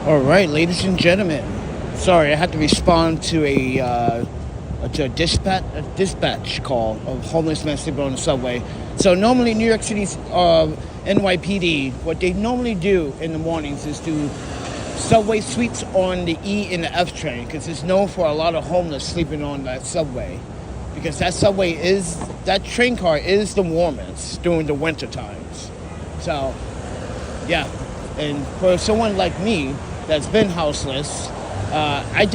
All right, ladies and gentlemen. Sorry, I had to respond to a dispatch call of homeless men sleeping on the subway. So normally New York City's NYPD, what they normally do in the mornings is do subway sweeps on the E and the F train, because it's known for a lot of homeless sleeping on that subway. Because that train car is the warmest during the winter times. So, yeah. And for someone like me that's been houseless, I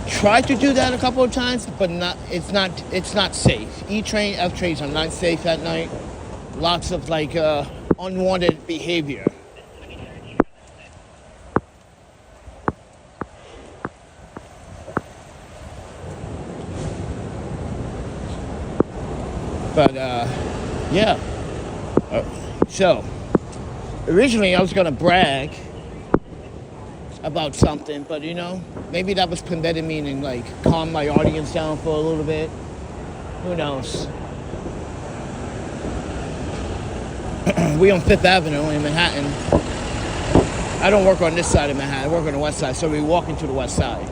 tried to do that a couple of times, but it's not safe. E train, F trains are not safe at night. Lots of unwanted behavior. But yeah. So originally I was gonna brag about something, but maybe that was preventing me and calm my audience down for a little bit. Who knows? We on Fifth Avenue in Manhattan. I don't work on this side of Manhattan. I work on the west side, so we walk into the west side.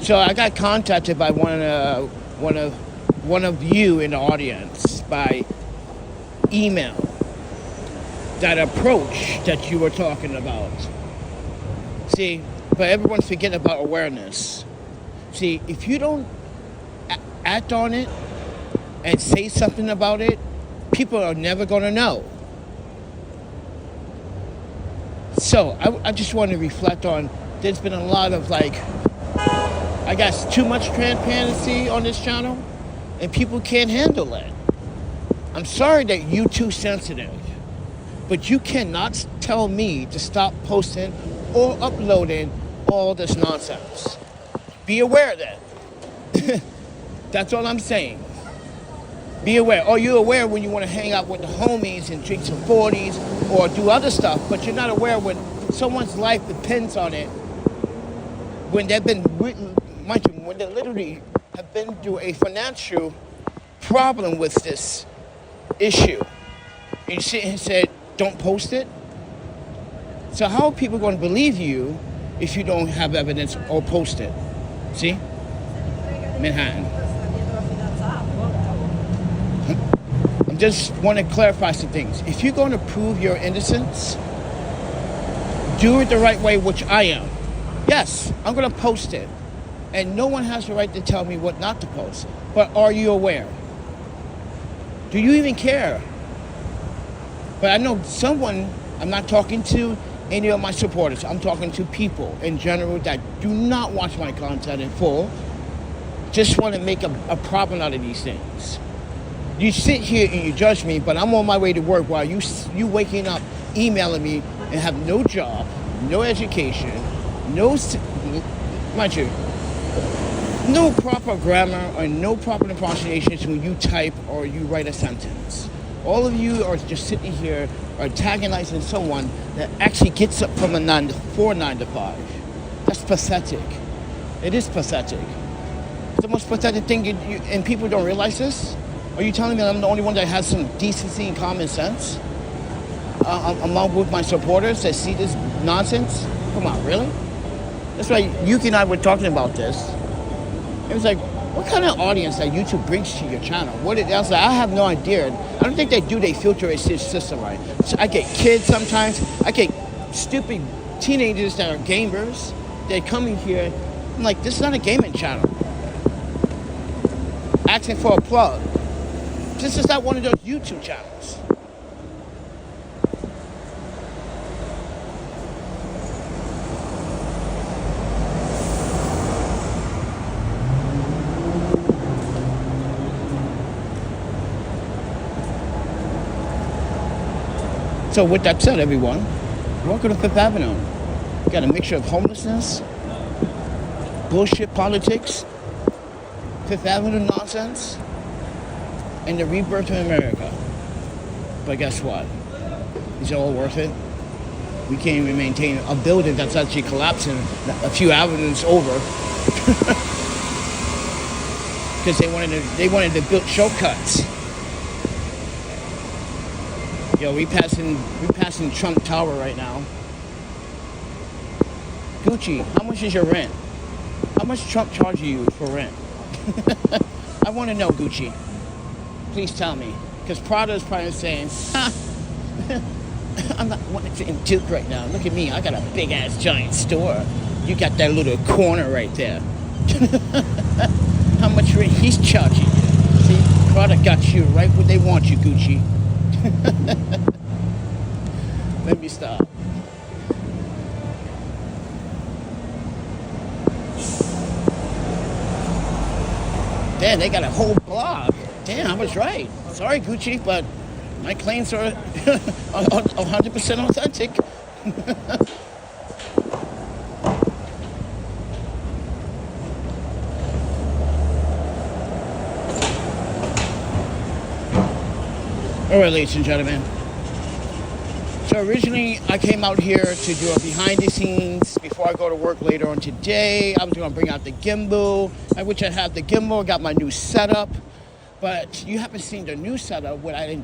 So I got contacted by one of you in the audience by email. That approach that you were talking about. See, but everyone's forgetting about awareness. See, if you don't act on it and say something about it, people are never going to know. So I just want to reflect on, there's been a lot of I guess too much transparency on this channel, and people can't handle it. I'm sorry that you're too sensitive, but you cannot tell me to stop posting or uploading all this nonsense. Be aware of that. That's all I'm saying. Be aware. Or you're aware when you want to hang out with the homies and drink some 40s or do other stuff, but you're not aware when someone's life depends on it, when they've been when they literally have been through a financial problem with this issue. And you sit and said, don't post it? So how are people going to believe you if you don't have evidence or post it? See? Manhattan. I just want to clarify some things. If you're going to prove your innocence, do it the right way, which I am. Yes, I'm going to post it. And no one has the right to tell me what not to post. But are you aware? Do you even care? But I know someone, I'm not talking to any of my supporters. I'm talking to people in general that do not watch my content in full. Just want to make a problem out of these things. You sit here and you judge me, but I'm on my way to work while you waking up, emailing me, and have no job, no education, mind you, no proper grammar or no proper pronunciations when you type or you write a sentence. All of you are just sitting here antagonizing someone that actually gets up from a 9 to 5. That's pathetic. It is pathetic. It's the most pathetic thing, and people don't realize this. Are you telling me that I'm the only one that has some decency and common sense? Along with my supporters that see this nonsense? Come on, really? That's why Yuki and I were talking about this. It was like, what kind of audience that YouTube brings to your channel? I was like, I have no idea. I don't think they filter a system right. So I get kids sometimes. I get stupid teenagers that are gamers. They come in here. I'm like, this is not a gaming channel. Asking for a plug. This is not one of those YouTube channels. So with that said, everyone, welcome to Fifth Avenue. You got a mixture of homelessness, bullshit politics, Fifth Avenue nonsense, and the rebirth of America. But guess what? Is it all worth it? We can't even maintain a building that's actually collapsing a few avenues over because they wanted to build shortcuts. Yo, we passing Trump Tower right now. Gucci, how much is your rent? How much Trump charge you for rent? I want to know, Gucci. Please tell me. Because Prada is probably saying, I'm not wanting to Duke right now. Look at me. I got a big ass giant store. You got that little corner right there. How much rent he's charging you? See, Prada got you right where they want you, Gucci. Let me stop. Damn, they got a whole blog. Damn, I was right. Sorry, Gucci, but my claims are 100% authentic. All right, ladies and gentlemen. So originally, I came out here to do a behind the scenes before I go to work later on today. I was going to bring out the gimbal, which I have the gimbal, got my new setup. But you haven't seen the new setup when I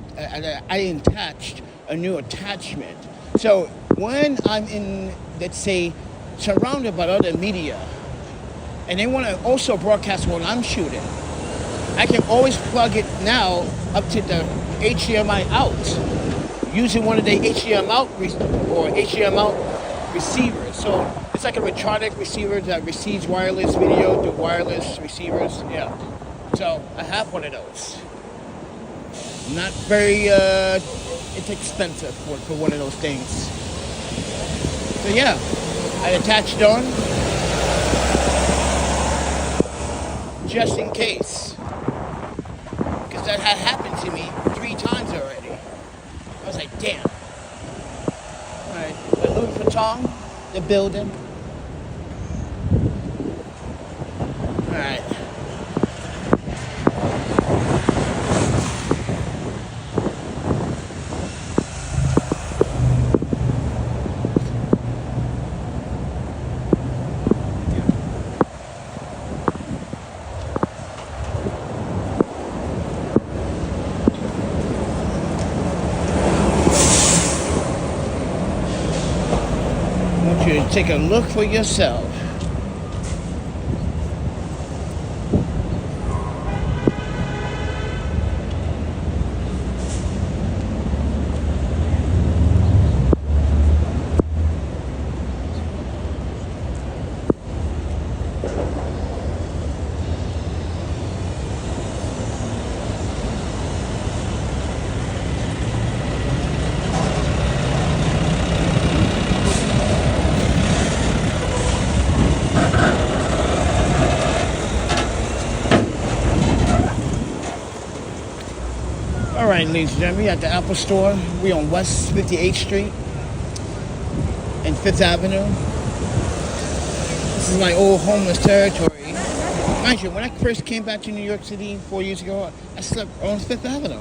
attached a new attachment. So when I'm in, let's say, surrounded by other media, and they want to also broadcast when I'm shooting, I can always plug it now up to the HDMI out, using one of the HDMI out or HDMI out receivers. So it's like a Retronic receiver that receives wireless video through wireless receivers. Yeah. So I have one of those. Not very, it's expensive for one of those things. So yeah, I attached it on just in case. Because that had happened to me 3 times already. I was like, damn. All right, Louis Vuitton, the building. All right. Take a look for yourself. All right, ladies and gentlemen, we at the Apple Store. We on West 58th Street and 5th Avenue. This is my old homeless territory. Mind you, when I first came back to New York City 4 years ago, I slept on 5th Avenue.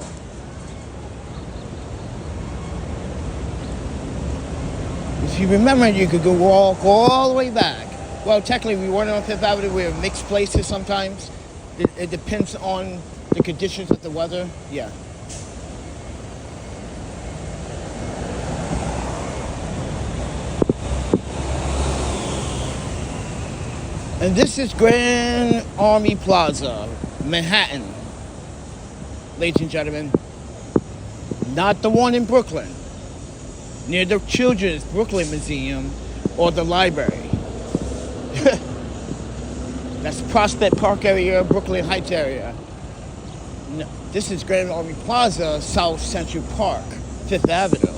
If you remember, you could go walk all the way back. Well, technically, we weren't on 5th Avenue. We were mixed places sometimes. It depends on the conditions of the weather. Yeah. And this is Grand Army Plaza, Manhattan. Ladies and gentlemen, not the one in Brooklyn, near the Children's Brooklyn Museum or the library. That's Prospect Park area, Brooklyn Heights area. No, this is Grand Army Plaza, South Central Park, 5th Avenue.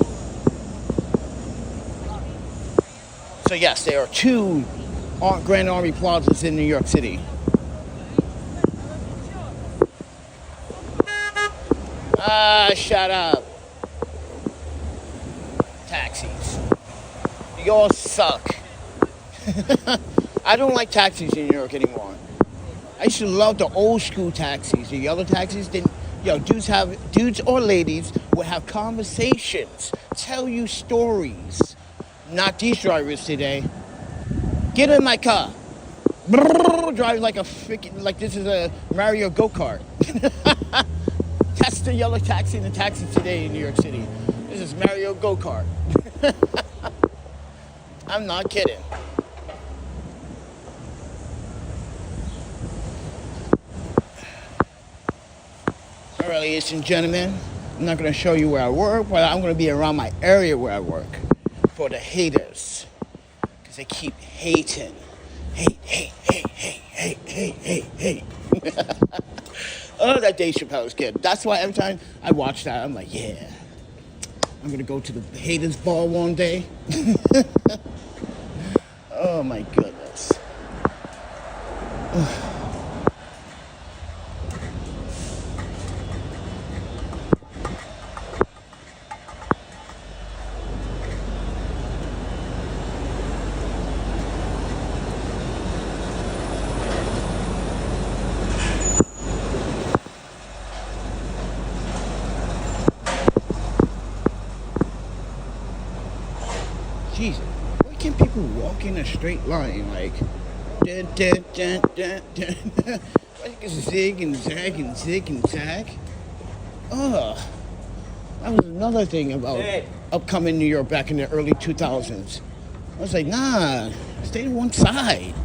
So yes, there are 2 Grand Army Plazas in New York City. Shut up. Taxis. You all suck. I don't like taxis in New York anymore. I used to love the old school taxis. The yellow taxis didn't. Dudes or ladies would have conversations, tell you stories. Not these drivers today. Get in my car. Drive like a freaking, like this is a Mario go-kart. That's the yellow taxi and the taxi today in New York City. This is Mario Go-Kart. I'm not kidding. All right, ladies and gentlemen, I'm not going to show you where I work, but I'm going to be around my area where I work for the haters. Because they keep hating. Hate, hate, hate, hate, hate, hate, hate, hate. Oh, that Dave Chappelle's kid. That's why every time I watch that, I'm like, yeah. I'm going to go to the haters ball one day. Oh, my goodness. Jesus, why can't people walk in a straight line like dun, dun, dun, dun, dun. Like zig and zag and zig and zag? Ugh. That was another thing about upcoming New York back in the early 2000s. I was like, nah, stay to one side.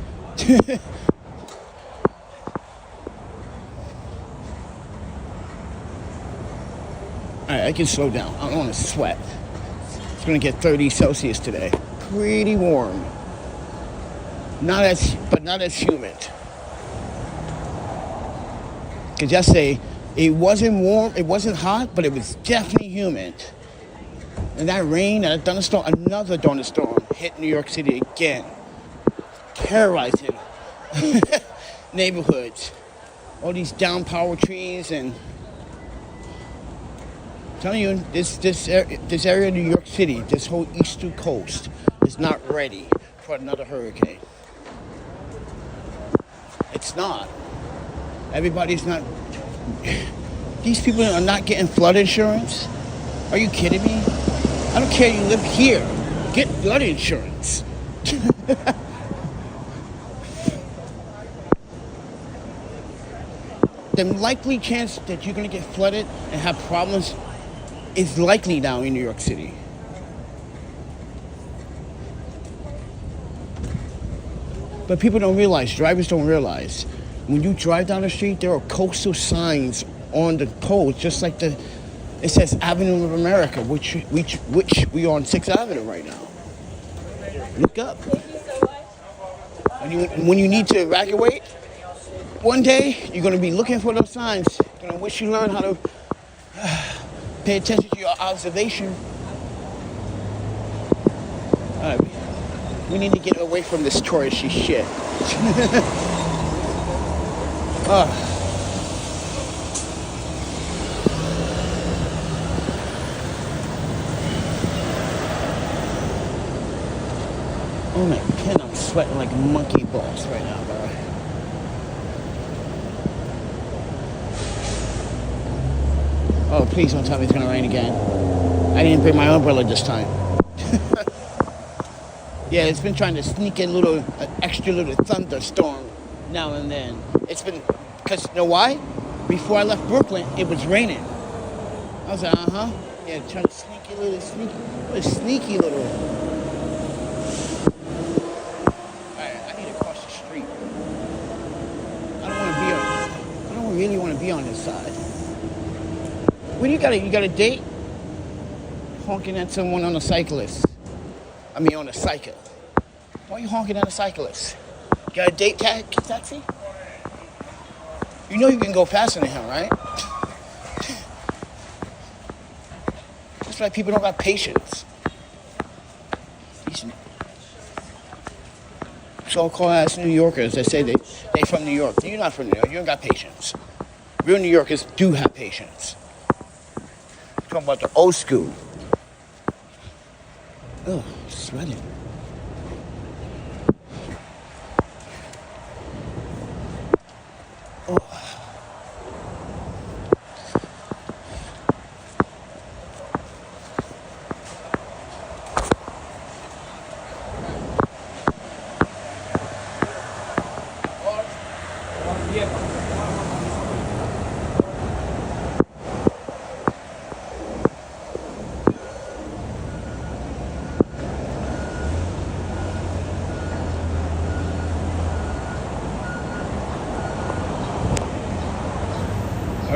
Alright, I can slow down. I don't want to sweat. It's going to get 30 Celsius today. Pretty warm. Not as humid. Because yesterday, it wasn't warm, it wasn't hot, but it was definitely humid. And that rain, that thunderstorm, another thunderstorm hit New York City again. Terrorizing neighborhoods. All these down power trees and... I'm telling you, this area of New York City, this whole eastern coast, is not ready for another hurricane. It's not. Everybody's not. These people are not getting flood insurance. Are you kidding me? I don't care. You live here. Get flood insurance. The likely chance that you're going to get flooded and have problems is likely now in New York City. But people don't realize, drivers don't realize, when you drive down the street, there are coastal signs on the coast, just like it says Avenue of America, which we are on 6th Avenue right now. Look up. When you need to evacuate, one day you're going to be looking for those signs. You're going to wish you learned how to pay attention to your observation. All right, we need to get away from this touristy shit. Oh my God, I'm sweating like monkey balls right now, bro. Oh, please don't tell me it's gonna rain again. I didn't bring my umbrella this time. Yeah, it's been trying to sneak in extra little thunderstorm now and then. It's been, because you know why? Before I left Brooklyn, it was raining. I was like, yeah, trying to sneaky little. Alright, I need to cross the street. I don't really want to be on this side. When you got a date? Honking at someone on a cyclist. On a cycle. Why are you honking at a cyclist? You got a date taxi? You know you can go faster than him, right? That's why people don't have patience. These so-called ass New Yorkers that say they from New York. You're not from New York. You don't got patience. Real New Yorkers do have patience. Talking about the old school. Oh, sweating. Oh.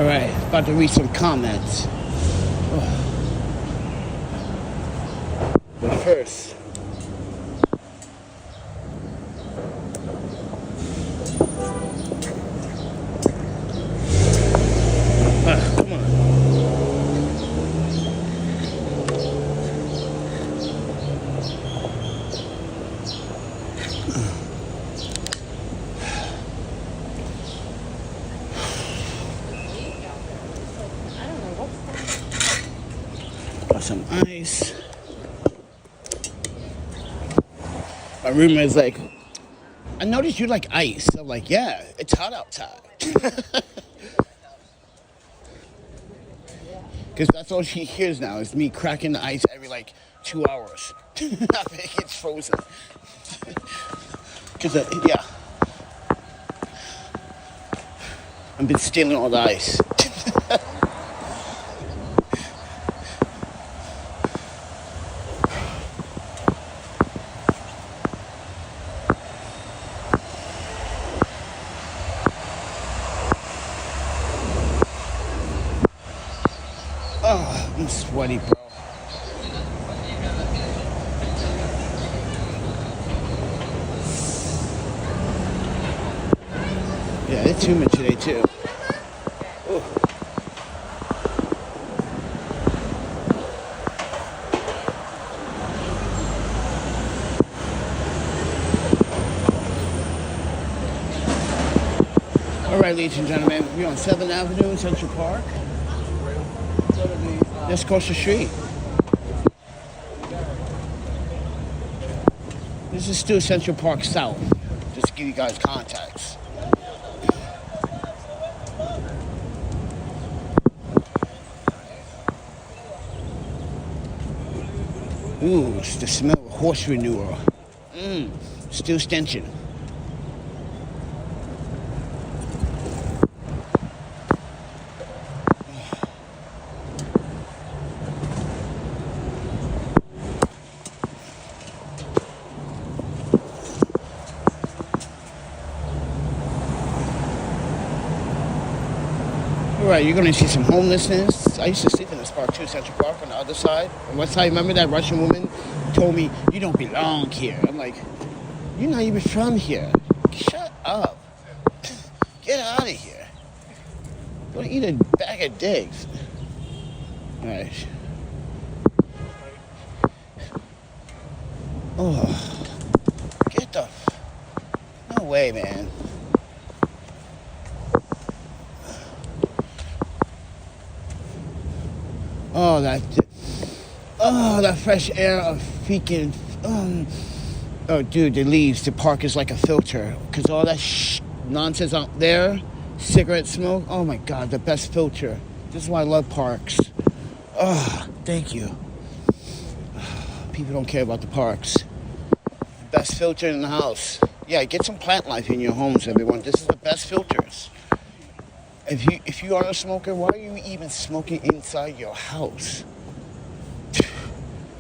All right, about to read some comments. But first, come on. Got some ice. My roommate's like, I noticed you like ice. I'm like, yeah, it's hot outside. Because that's all she hears now is me cracking the ice every like 2 hours. After it gets frozen. Because, yeah. I've been stealing all the ice. Oh, I'm sweaty, bro. Yeah, it's humid today, too. Ooh. All right, ladies and gentlemen, we're on 7th Avenue in Central Park. Just across the street. This is still Central Park South, just to give you guys context. Ooh, it's the smell of horse manure. Still stenching. Alright, you're gonna see some homelessness. I used to sleep in this park too, Central Park on the other side. On what side? Remember that Russian woman told me, you don't belong here. I'm like, you're not even from here. Shut up. Get out of here. Go eat a bag of dicks. Alright. Oh. Get the no way, man. That fresh air of freaking, oh, dude, the leaves, the park is like a filter. Because all that nonsense out there, cigarette smoke, oh my God, the best filter. This is why I love parks. Oh, thank you. People don't care about the parks. Best filter in the house. Yeah, get some plant life in your homes, everyone. This is the best filters. If you are a smoker, why are you even smoking inside your house?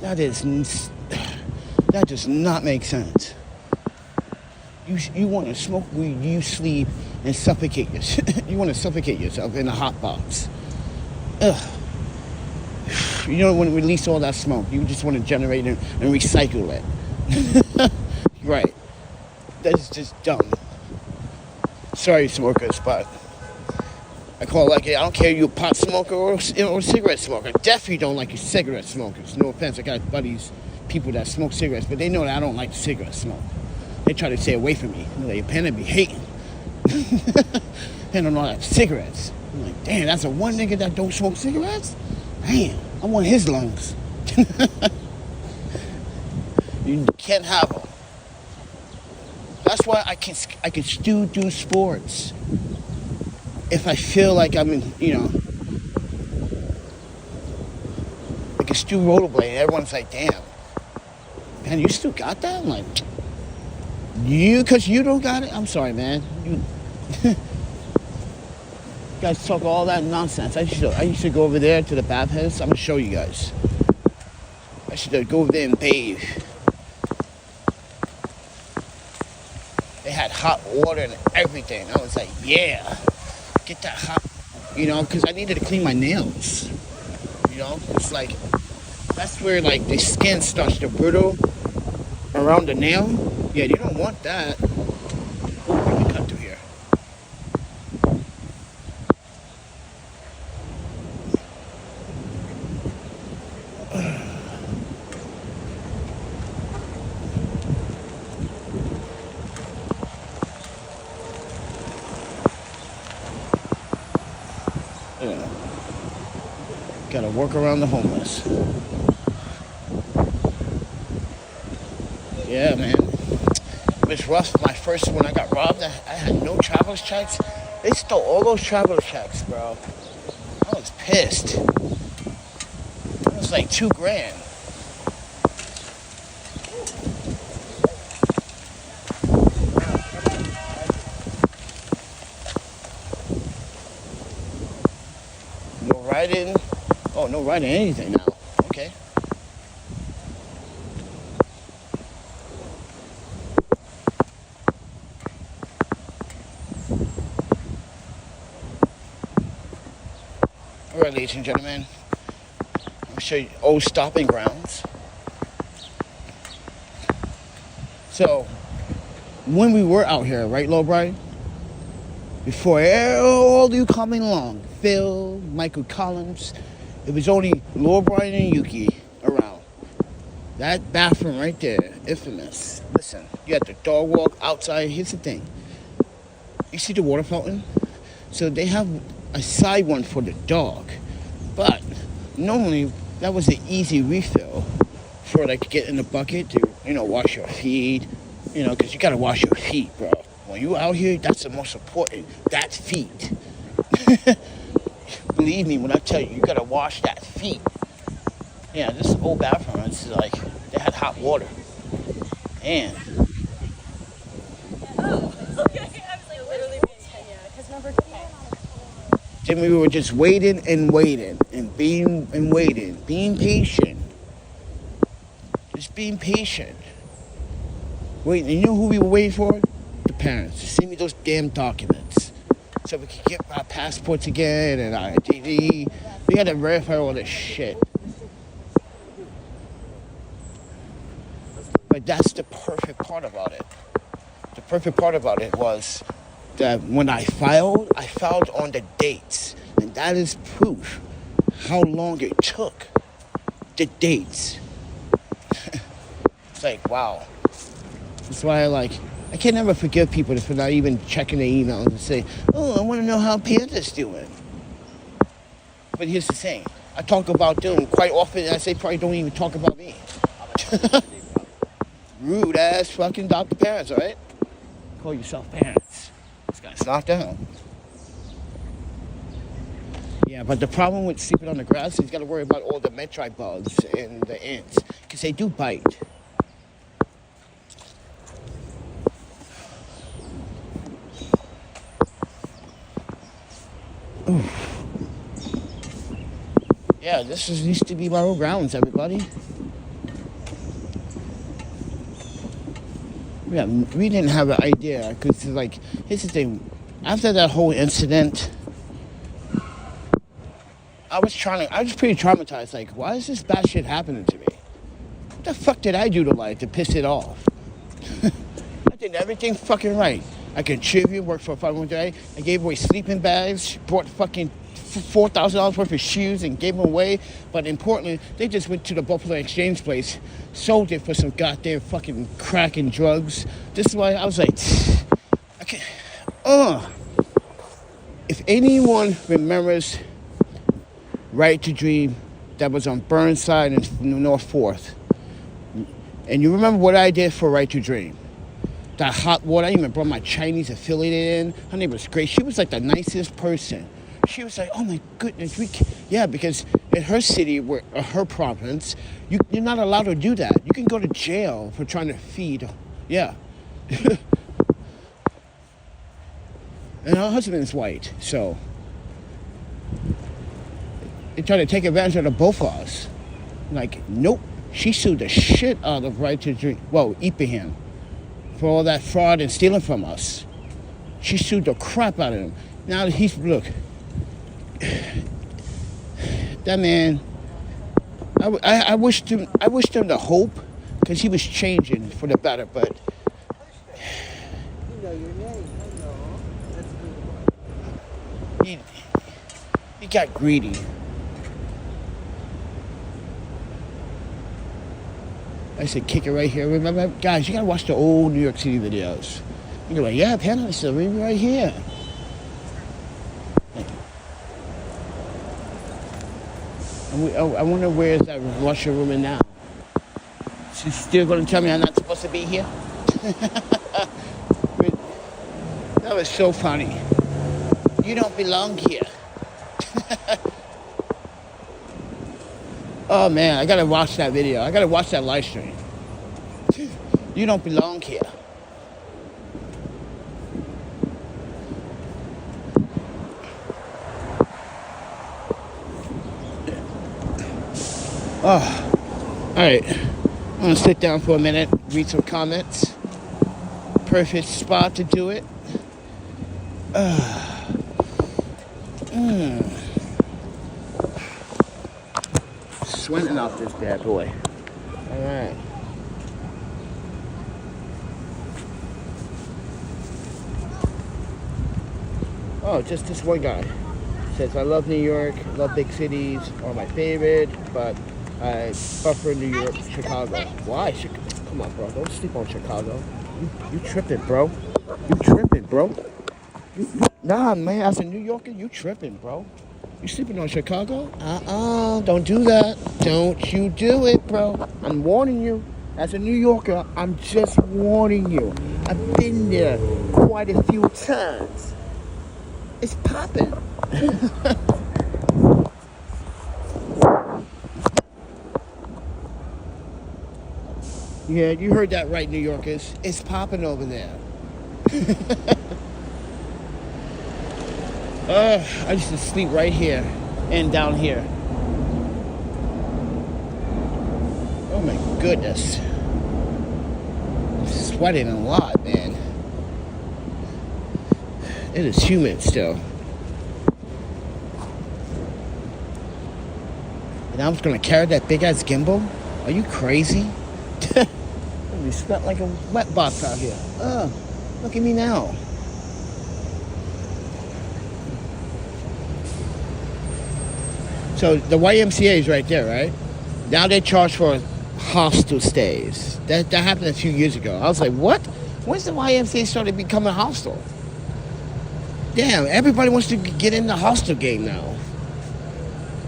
That does not make sense. You want to smoke weed, you sleep and suffocate yourself. You want to suffocate yourself in a hot box. Ugh. You don't want to release all that smoke. You just want to generate and recycle it. Right. That's just dumb. Sorry, smokers, but I call it like it. I don't care if you're a pot smoker or a cigarette smoker. Definitely don't like you cigarette smokers. No offense, I got buddies, people that smoke cigarettes, but they know that I don't like cigarette smoke. They try to stay away from me. They're like, Panda be hating. And on all that cigarettes. I'm like, damn, that's a one nigga that don't smoke cigarettes? Damn, I want his lungs. You can't have them. That's why I can still do sports. If I feel like I'm in, I can still rollerblade. And everyone's like, damn, man, you still got that? I'm like, because you don't got it? I'm sorry, man. You guys talk all that nonsense. I used to go over there to the bathhouse. I'm going to show you guys. I should go over there and bathe. They had hot water and everything. I was like, yeah, get that hot You know, because I needed to clean my nails. You know, it's like, that's where like the skin starts to brittle around the nail. Yeah, you don't want that. Oh, let me cut through here. Yeah. Gotta work around the homeless. Yeah, man. It was rough. My first, when I got robbed, I had no traveler's checks. They stole all those traveler's checks, bro. I was pissed. It was like $2,000. No writing. Oh, no writing anything now. Okay. All right, ladies and gentlemen, I'll show you old stopping grounds. So, when we were out here, right, Lowbright? Before all you coming along, Phil, Michael Collins, it was only Lowbright and Yuki around. That bathroom right there, infamous. Listen, you had the dog walk outside. Here's the thing. You see the water fountain? So they have a side one for the dog, but normally that was an easy refill for like to get in the bucket to, you know, wash your feet, you know, because you gotta wash your feet, bro. When you out here, that's the most important. That's feet. Believe me when I tell you, you gotta wash that feet. Yeah, this old bathroom, it's like they had hot water, and then we were just waiting and waiting and being patient. Just being patient. Wait, and you know who we were waiting for? The parents to send me those damn documents so we could get our passports again and our ID. We had to verify all this shit. But that's the perfect part about it. The perfect part about it was that when I filed on the dates. And that is proof how long it took. The dates. It's like, wow. That's why I can never forgive people for not even checking their emails and say, oh, I want to know how Panda's doing. But here's the thing. I talk about them quite often, and I say probably don't even talk about me. Rude ass fucking Dr. Parents, all right? Call yourself parents. This guy's knocked down. Yeah, but the problem with sleeping on the grass is you got to worry about all the metri bugs and the ants, because they do bite. Ooh. Yeah, this used to be my old grounds, everybody. Yeah, we didn't have an idea, because like, here's the thing. After that whole incident, I was pretty traumatized. Like, why is this bad shit happening to me? What the fuck did I do to piss it off? I did everything fucking right. I contributed, worked for 5 day. I gave away sleeping bags, bought fucking $4,000 worth of shoes and gave them away. But importantly, they just went to the Buffalo Exchange place, sold it for some goddamn fucking crack and drugs. This is why I was like, I can't. If anyone remembers Right to Dream, that was on Burnside and North 4th, and you remember what I did for Right to Dream? That hot water, I even brought my Chinese affiliate in. Her name was great. She was like the nicest person. She was like, oh my goodness, yeah, because in her city, her province, you're not allowed to do that. You can go to jail for trying to feed. Yeah. And her husband's white, so they try to take advantage of both of us. Like, nope. She sued the shit out of Right to Dream. Well, Ibrahim, for all that fraud and stealing from us. She sued the crap out of him. Now look, that man, I wished him the hope, because he was changing for the better, but You know your name. I know. That's good. he got greedy. I said, kick it right here. Remember, guys, you gotta watch the old New York City videos. You're like, yeah, Panda, I said, right here. I wonder where's that Russia woman now? She's still gonna tell me I'm not supposed to be here? That was so funny. You don't belong here. Oh man, I gotta watch that video. I gotta watch that live stream. You don't belong here. Oh, all right. I'm gonna sit down for a minute, read some comments. Perfect spot to do it. Sweating off this bad boy. All right. Oh, just this one guy. Says, I love New York, love big cities, are my favorite, but I prefer New York, Chicago. Why? Come on, bro. Don't sleep on Chicago. You tripping, bro. You tripping, bro. Nah, man. As a New Yorker, you tripping, bro. You sleeping on Chicago? Don't do that. Don't you do it, bro. I'm warning you. As a New Yorker, I'm just warning you. I've been there quite a few times. It's popping. Yeah, you heard that right, New Yorkers. It's popping over there. I used to sleep right here and down here. Oh my goodness. I'm sweating a lot, man. It is humid still. And I was gonna carry that big ass gimbal? Are you crazy? We sweat like a wet box out here. Look at me now. So the YMCA is right there, right? Now they charge for hostel stays. That happened a few years ago. I was like, what? When's the YMCA started becoming a hostel? Damn, everybody wants to get in the hostel game now.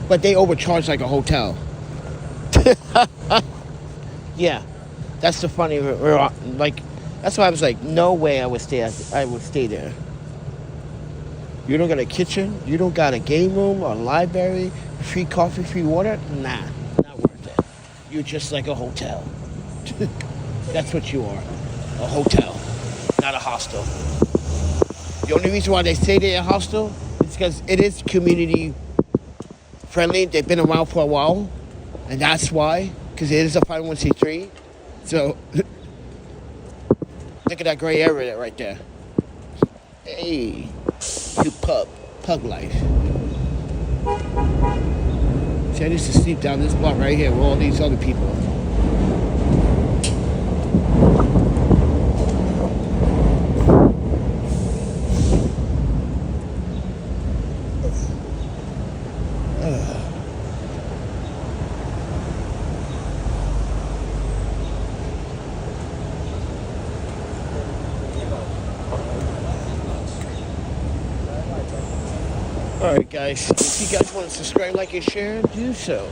But they overcharge like a hotel. Yeah, that's the funny. Like, that's why I was like, no way I would stay there. You don't got a kitchen. You don't got a game room or a library. Free coffee, free water. Nah, not worth it. You're just like a hotel. That's what you are, a hotel, not a hostel. The only reason why they say they're a hostel is because it is community friendly. They've been around for a while, and that's why, because it is a 501c3. So, look at that gray area right there. Hey, you pug life. See, I used to sleep down this block right here with all these other people. Alright guys, if you guys want to subscribe, like, and share, do so.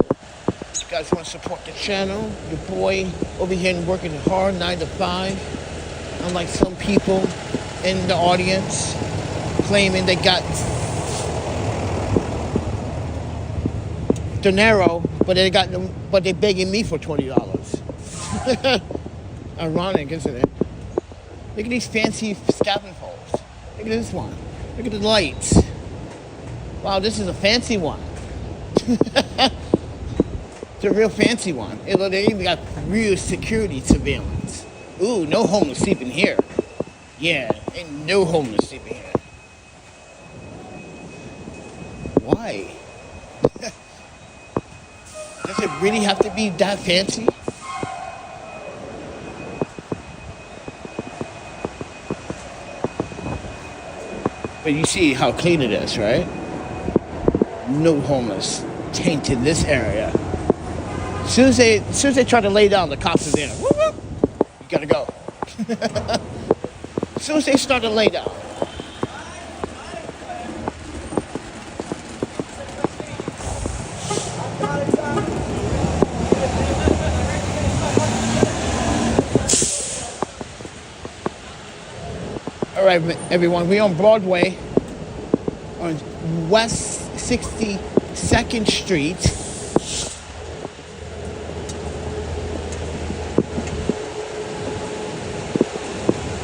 If you guys want to support the channel, your boy over here working hard, 9 to 5. Unlike some people in the audience claiming they got dinero, but they begging me for $20. Ironic, isn't it? Look at these fancy scaffolding poles. Look at this one. Look at the lights. Wow, this is a fancy one. It's a real fancy one. They even got real security surveillance. Ooh, no homeless sleeping here. Yeah, ain't no homeless sleeping here. Why Why? Does it really have to be that fancy? But you see how clean it is, right? No homeless taint in this area. As soon as they try to lay down, the cops are there. Whoop, whoop. You gotta go. As soon as they start to lay down. All right, everyone, we're on Broadway on West 62nd Street.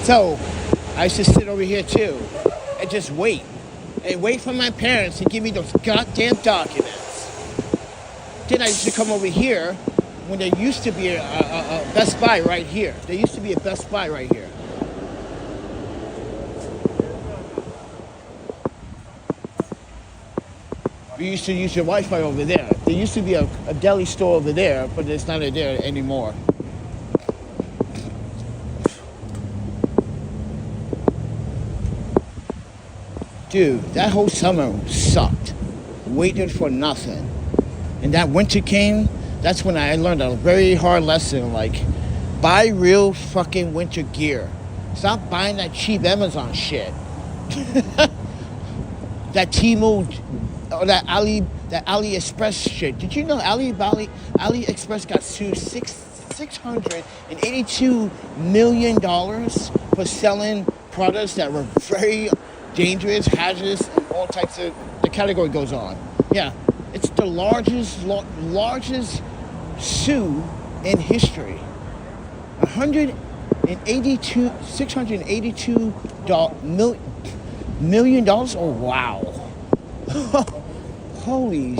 So I used to sit over here too and just wait. And wait for my parents to give me those goddamn documents. Then I used to come over here when there used to be a Best Buy right here. There used to be a Best Buy right here. We used to use your Wi-Fi over there. There used to be a deli store over there, but it's not there anymore. Dude, that whole summer sucked. Waited for nothing. And that winter came, that's when I learned a very hard lesson, like, buy real fucking winter gear. Stop buying that cheap Amazon shit. That Temu, or that AliExpress shit. Did you know AliExpress got sued $682 million for selling products that were very dangerous, hazardous, and all types of, the category goes on. Yeah, it's the largest sue in history. $682 million dollars? Oh, wow. Holy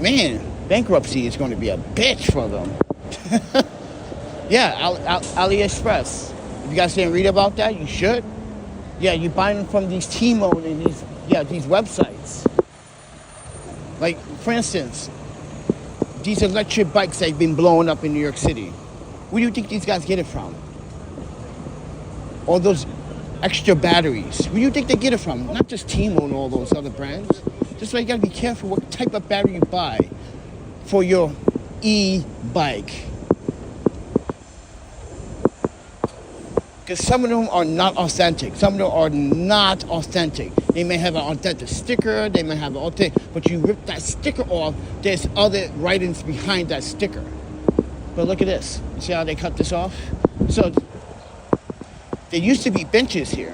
man, bankruptcy is going to be a bitch for them. Yeah, AliExpress. If you guys didn't read about that, you should. Yeah, you buy them from these Temu and these websites. Like, for instance, these electric bikes that have been blowing up in New York City. Where do you think these guys get it from? All those extra batteries. Where do you think they get it from? Not just Temu and all those other brands. That's why you gotta be careful what type of battery you buy for your e-bike. Because some of them are not authentic. Some of them are not authentic. They may have an authentic sticker, they may have an authentic, but you rip that sticker off, there's other writings behind that sticker. But look at this. See how they cut this off? So there used to be benches here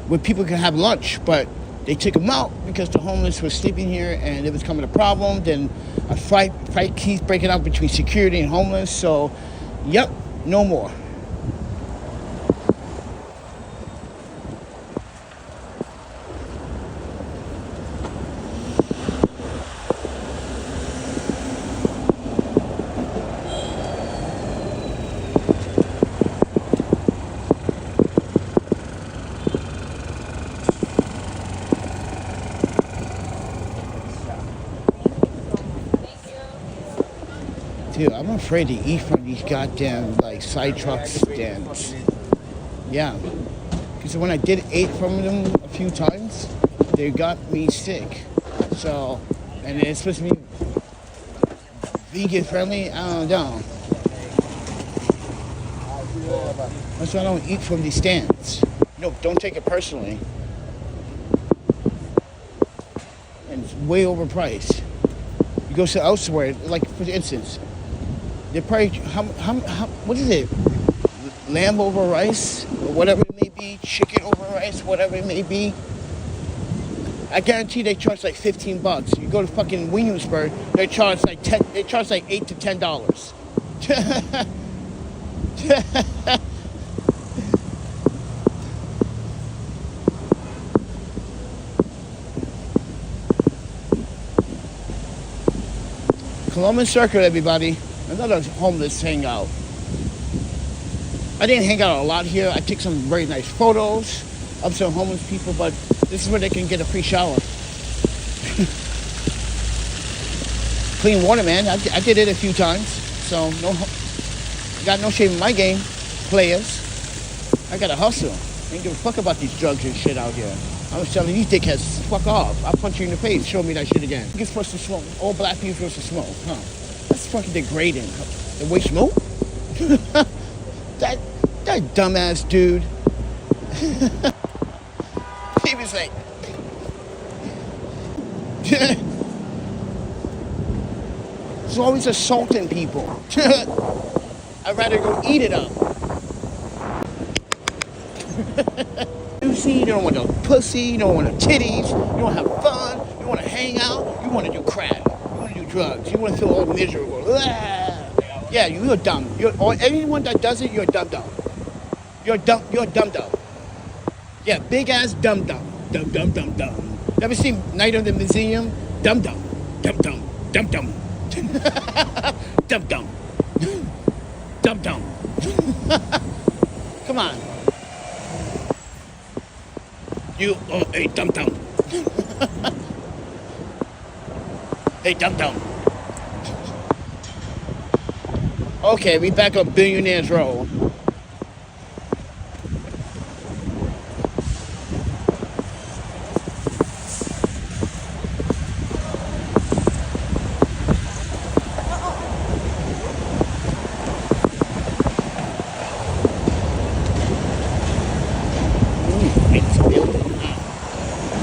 where people could have lunch, but they took them out because the homeless were sleeping here and it was becoming a problem. Then a fight keeps breaking out between security and homeless. So, yep, no more. Dude, I'm afraid to eat from these goddamn, like, side truck stands. Yeah. Because when I did eat from them a few times, they got me sick. So, and it's supposed to be vegan friendly, I don't know. That's why I don't eat from these stands. No, don't take it personally. And it's way overpriced. You go to elsewhere, like, for instance, they're probably, what is it? Lamb over rice, or whatever it may be, chicken over rice, whatever it may be. I guarantee they charge like $15. You go to fucking Williamsburg, they charge like $8 to $10. Columbus Circle, everybody. Another homeless hangout. I didn't hang out a lot here. I took some very nice photos of some homeless people, but This is where they can get a free shower. Clean water, man. I did it a few times. So got no shame in my game, players. I gotta hustle. I ain't give a fuck about these drugs and shit out here. I was telling these dickheads, fuck off. I'll punch you in the face. Show me that shit again. You're supposed to smoke. All black people supposed to smoke, huh? That's fucking degrading. The way smoke? that dumbass dude. He was like, he's always assaulting people. I'd rather go eat it up. You don't want no pussy, you don't want no titties, you don't have fun, you want to hang out, you want to do crack, you want to do drugs, you want to feel all miserable. Yeah, you're dumb. Or anyone that does it, you're dumb. You're dumb. Yeah, big ass dumb. Dumb. Ever seen Night of the Museum? Dumb. Dumb. Come on. You are a dumb. Hey, dumb. Okay, we back up Billionaires Row.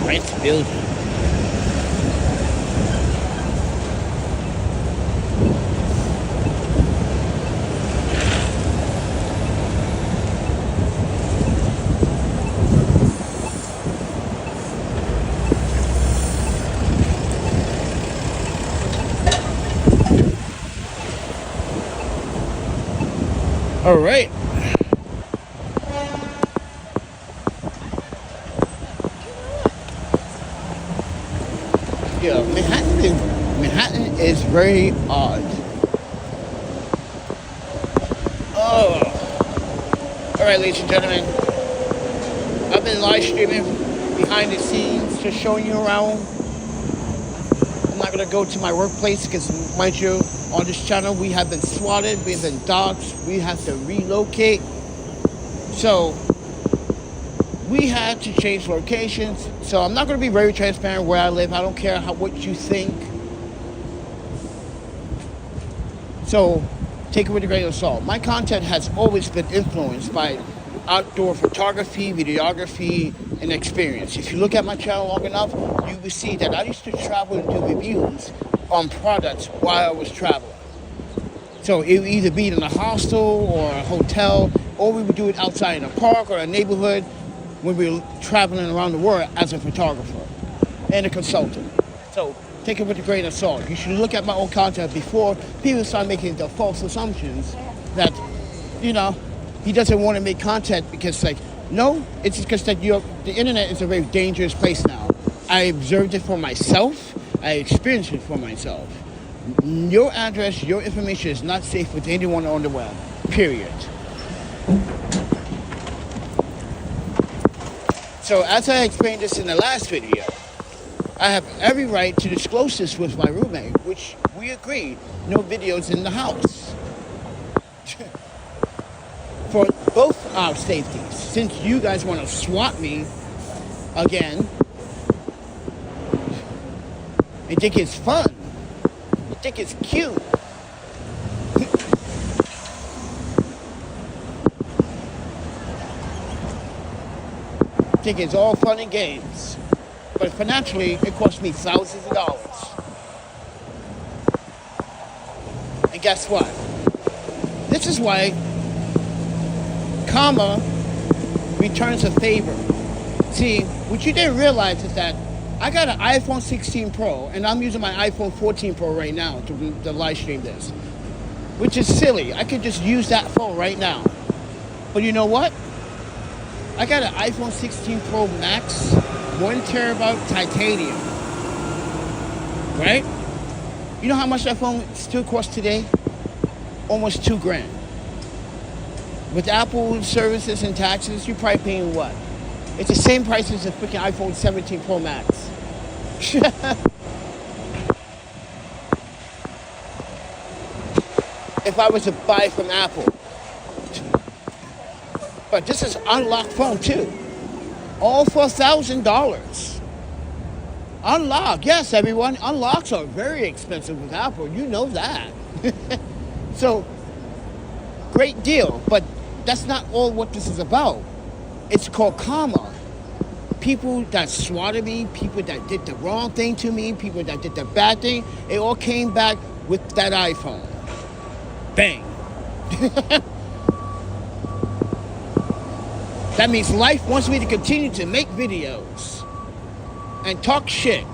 Rent building. All right. Yeah, Manhattan is very odd. Oh. All right, ladies and gentlemen. I've been live streaming behind the scenes, just showing you around. I'm not gonna go to my workplace because, mind you, on this channel we have been swatted, we've been doxxed, we have to relocate. So we had to change locations. So I'm not going to be very transparent where I live. I don't care what you think. So take it with a grain of salt. My content has always been influenced by outdoor photography, videography, and experience. If you look at my channel long enough, you will see that I used to travel and do reviews on products while I was traveling. So it would either be in a hostel or a hotel, or we would do it outside in a park or a neighborhood when we were traveling around the world as a photographer and a consultant. So take it with a grain of salt. You should look at my own content before people start making the false assumptions that, he doesn't want to make content because, no, it's because that the internet is a very dangerous place now. I observed it for myself. I experienced it for myself. Your address, your information is not safe with anyone on the web, period. So as I explained this in the last video, I have every right to disclose this with my roommate, which we agreed, no videos in the house. For both our safeties, since you guys want to swat me again, you think it's fun, you think it's cute. Think it's all fun and games, but financially it cost me thousands of dollars. And guess what? This is why karma returns a favor. See, what you didn't realize is that I got an iPhone 16 Pro and I'm using my iPhone 14 Pro right now to live stream this, which is silly. I could just use that phone right now. But you know what? I got an iPhone 16 Pro Max, 1 terabyte titanium, right? You know how much that phone still costs today? Almost $2,000. With Apple services and taxes, you're probably paying what? It's the same price as the freaking iPhone 17 Pro Max. If I was to buy from Apple. But this is unlocked phone too. All for $1,000. Unlock, yes, everyone. Unlocks are very expensive with Apple. You know that. So, great deal. But that's not all what this is about. It's called karma. People that swatted me, people that did the wrong thing to me, people that did the bad thing, it all came back with that iPhone. Bang. That means life wants me to continue to make videos and talk shit.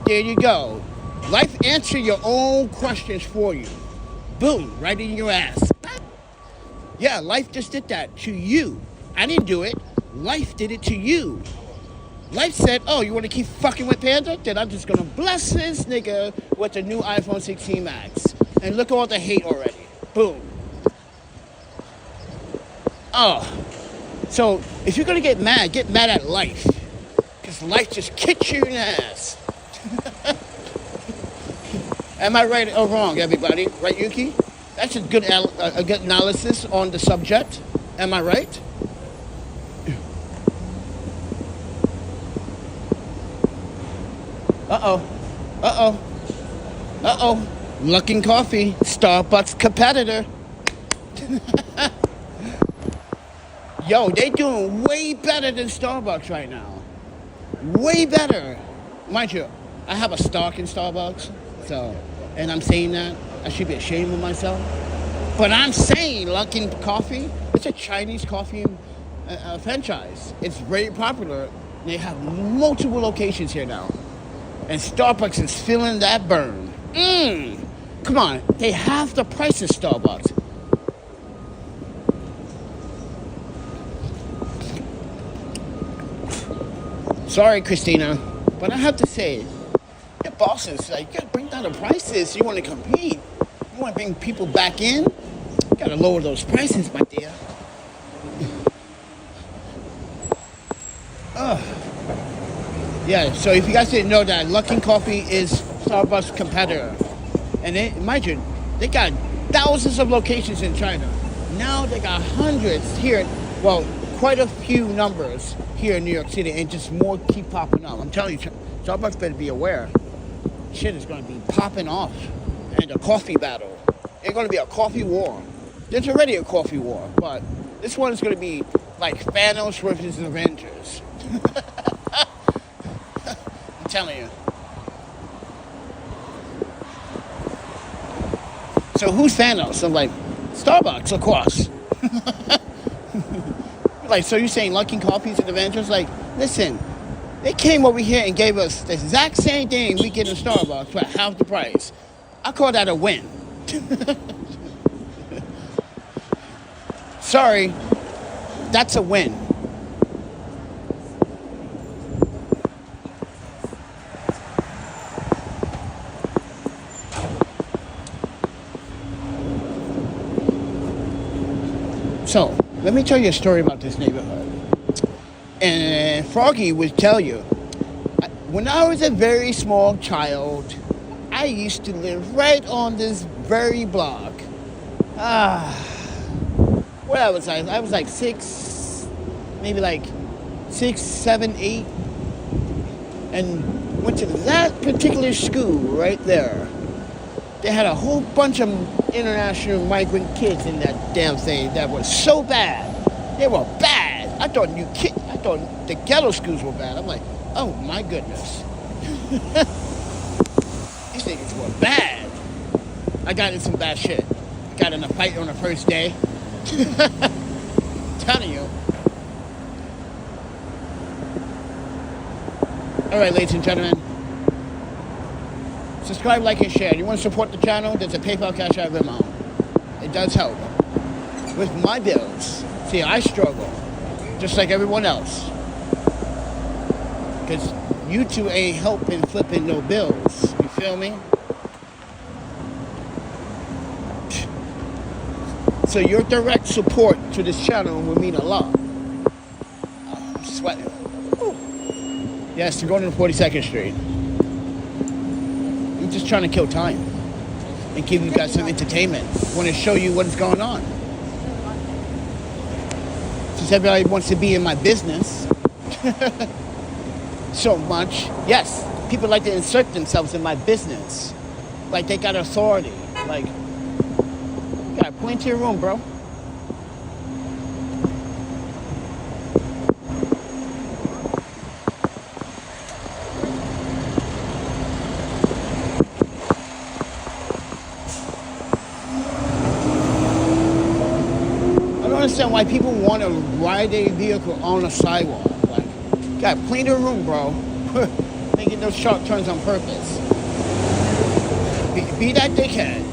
There you go. Life answer your own questions for you. Boom, right in your ass. Yeah, life just did that to you. I didn't do it. Life did it to you. Life said, oh, you want to keep fucking with Panda? Then I'm just going to bless this nigga with the new iPhone 16 Max. And look at all the hate already. Boom. Oh. So, if you're going to get mad at life. Because life just kicks you in the ass. Am I right or wrong, everybody? Right, Yuki? That's a good analysis on the subject. Am I right? Uh-oh. Luckin Coffee, Starbucks competitor. Yo, they doing way better than Starbucks right now. Way better. Mind you, I have a stock in Starbucks, and I'm saying that. I should be ashamed of myself. But I'm saying Luckin Coffee, it's a Chinese coffee franchise. It's very popular. They have multiple locations here now. And Starbucks is feeling that burn. Come on, they half the price of Starbucks. Sorry, Christina, but I have to say, your bosses, like, you gotta bring down the prices. You want to compete. You want to bring people back in. You gotta lower those prices, my dear. Yeah, so if you guys didn't know that, Luckin Coffee is Starbucks competitor. And they, mind you, they got thousands of locations in China. Now they got hundreds here. Well, quite a few numbers here in New York City, and just more keep popping up. I'm telling you, Starbucks better be aware. Shit is going to be popping off. And a coffee battle. It's going to be a coffee war. There's already a coffee war, but this one is going to be like Thanos versus the Avengers. I'm telling you. So who's Thanos? I'm like, Starbucks, of course. Like, so you're saying Luckin Coffee's and Avengers? Like, listen, they came over here and gave us the exact same thing we get in Starbucks for half the price. I call that a win. Sorry, that's a win. So, let me tell you a story about this neighborhood. And Froggy would tell you, when I was a very small child, I used to live right on this very block. What I was like 6, maybe like 6, 7, 8, and went to that particular school right there. They had a whole bunch of international migrant kids in that damn thing that was so bad. They were bad. I thought the ghetto schools were bad. I'm like, oh my goodness. These niggas were bad. I got in some bad shit. Got in a fight on the first day. Telling you. Alright, ladies and gentlemen. Subscribe, like, and share. You want to support the channel? There's a PayPal, Cash App, Venmo. It does help. With my bills. See, I struggle. Just like everyone else. Because you two ain't helping flipping no bills. You feel me? So your direct support to this channel will mean a lot. I'm sweating. Yes, you're going to 42nd Street. I'm just trying to kill time and give you guys some entertainment. I want to show you what is going on. Since everybody wants to be in my business so much, yes, people like to insert themselves in my business. Like they got authority. Like, you gotta point to your room, bro. I don't understand why people want to ride a vehicle on a sidewalk. Like, you gotta clean your room, bro. Making those sharp turns on purpose. Be that dickhead.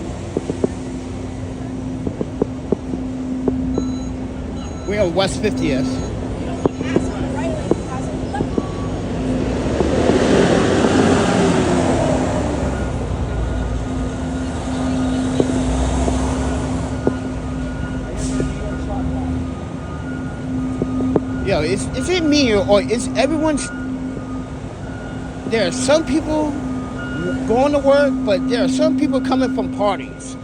We're on West 50th. Yo, is it me or is everyone's... There are some people going to work, but there are some people coming from parties.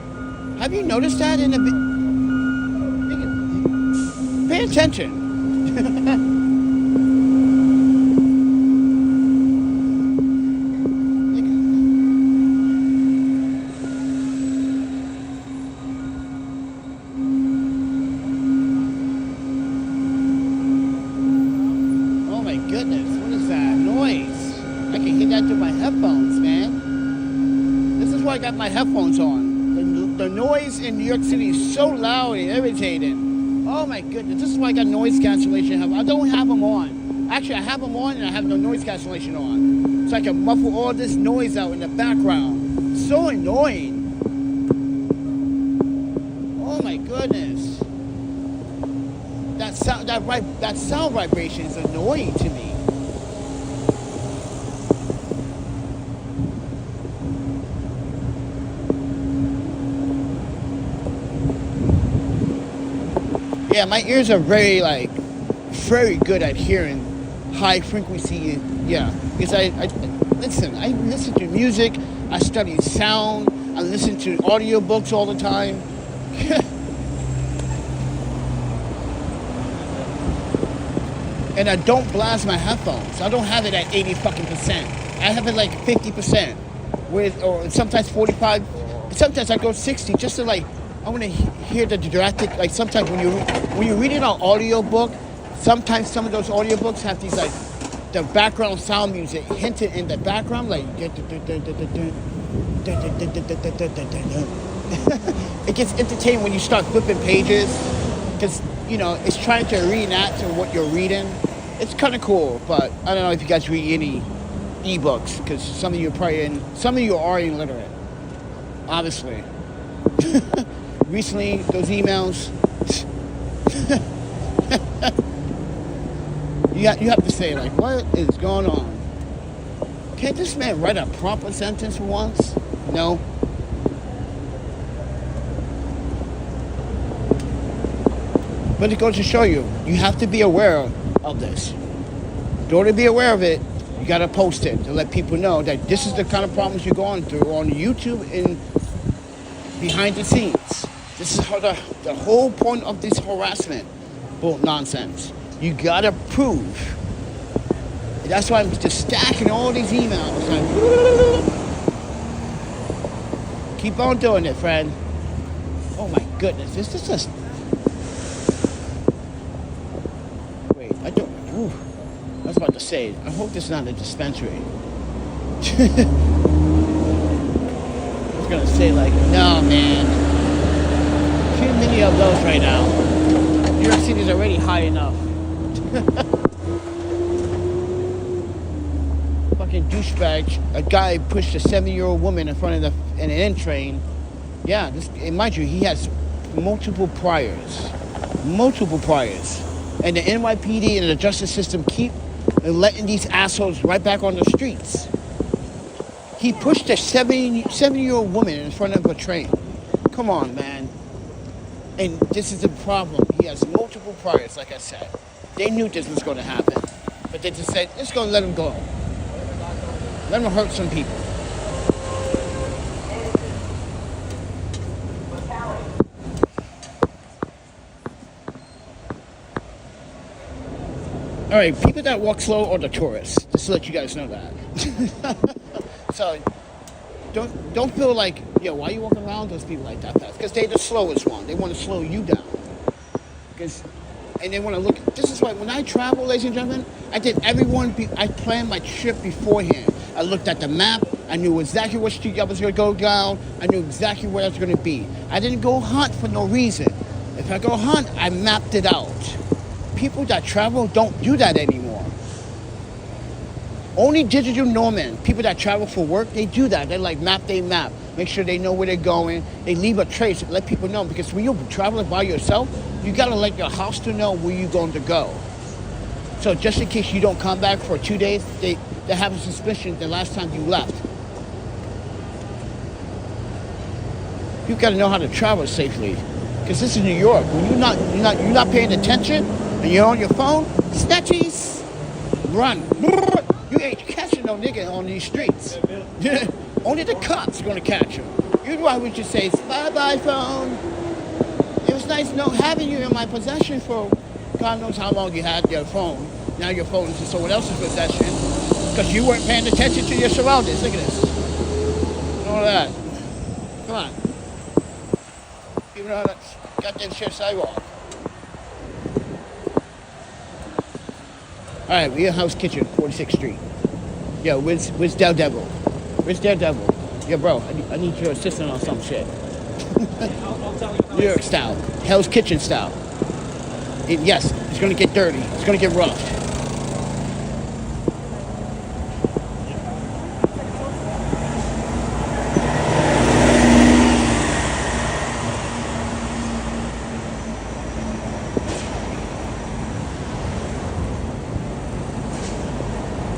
Have you noticed that in the... Pay attention. Oh my goodness, what is that noise? I can hear that through my headphones, man. This is why I got my headphones on. The noise in New York City is so loud and irritating. Oh my goodness, this is why I got noise cancellation. I don't have them on. Actually, I have them on and I have no noise cancellation on. So I can muffle all this noise out in the background. So annoying. Oh my goodness. That sound vibration is annoying to me. Yeah, my ears are very good at hearing high frequency. Yeah, because I listen to music, I study sound, I listen to audiobooks all the time. And I don't blast my headphones. I don't have it at 80 fucking percent. I have it like 50% or sometimes 45. Sometimes I go 60 just to I want to hear the dramatic. Like sometimes when you're reading an audiobook, sometimes some of those audiobooks have these the background sound music hinted in the background, it gets entertaining when you start flipping pages because it's trying to reenact to what you're reading. It's kind of cool, but I don't know if you guys read any ebooks because some of you are illiterate, obviously. Recently, those emails, you have to say, what is going on? Can't this man write a proper sentence for once? No. But it goes to show you have to be aware of this. In order to be aware of it, you got to post it to let people know that this is the kind of problems you're going through on YouTube and behind the scenes. This is how the whole point of this harassment nonsense. You gotta prove. And that's why I'm just stacking all these emails. Keep on doing it, friend. Oh my goodness, this is just... Wait, I was about to say, I hope this is not a dispensary. I was gonna say no man. Too many of those right now. New York City is already high enough. Fucking douchebag. A guy pushed a 7-year-old woman in front of an N train. Yeah, and mind you, he has multiple priors. And the NYPD and the justice system keep letting these assholes right back on the streets. He pushed a 7-year-old woman in front of a train. Come on, man. And this is the problem. He has multiple priors, like I said. They knew this was going to happen. But they just said, let's go and let them go. Let them hurt some people. All right, people that walk slow are the tourists. Just to let you guys know that. So don't feel like, yo, why are you walking around those people like that fast? Because they're the slowest one. They want to slow you down. And they want to look. This is why when I travel, ladies and gentlemen, I planned my trip beforehand. I looked at the map. I knew exactly what street I was going to go down. I knew exactly where I was going to be. I didn't go hunt for no reason. If I go hunt, I mapped it out. People that travel don't do that anymore. Only digital nomad, people that travel for work, they do that. They like map, make sure they know where they're going. They leave a trace, let people know. Because when you're traveling by yourself, you gotta let your house to know where you're going to go. So just in case you don't come back for 2 days, they have a suspicion the last time you left. You gotta know how to travel safely. Because this is New York. When you're not paying attention and you're on your phone, snatchies, run. You ain't catching no nigga on these streets. Only the cops are gonna catch you. You'd rather just say, bye-bye phone. It was nice having you in my possession for God knows how long you had your phone. Now your phone is in someone else's possession because you weren't paying attention to your surroundings. Look at this. All that. Come on. Even on that goddamn shit sidewalk. All right, we're at House Kitchen, 46th Street. Yo, where's Daredevil? Where's Daredevil? Yo, bro, I need your assistant on some shit. New York style, Hell's Kitchen style. Yes, it's gonna get dirty. It's gonna get rough.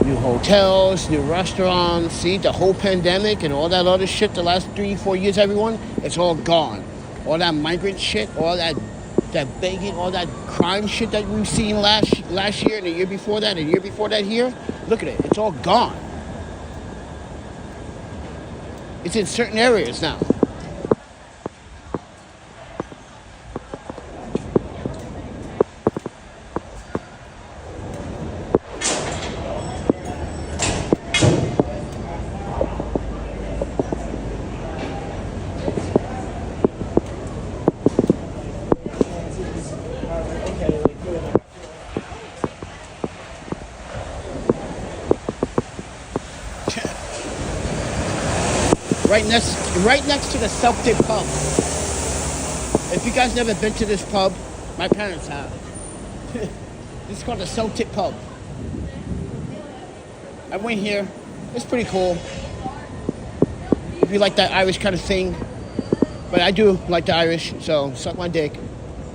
New hotels, new restaurants. See, the whole pandemic and all that other shit the last 3-4 years, everyone, it's all gone. All that migrant shit, all that begging, all that crime shit that we've seen last year and the year before that and the year before that here, look at it. It's all gone. It's in certain areas now. Right next to the Celtic pub. If you guys never been to this pub, my parents have. This is called the Celtic pub. I went here. It's pretty cool. If you like that Irish kind of thing. But I do like the Irish, so suck my dick.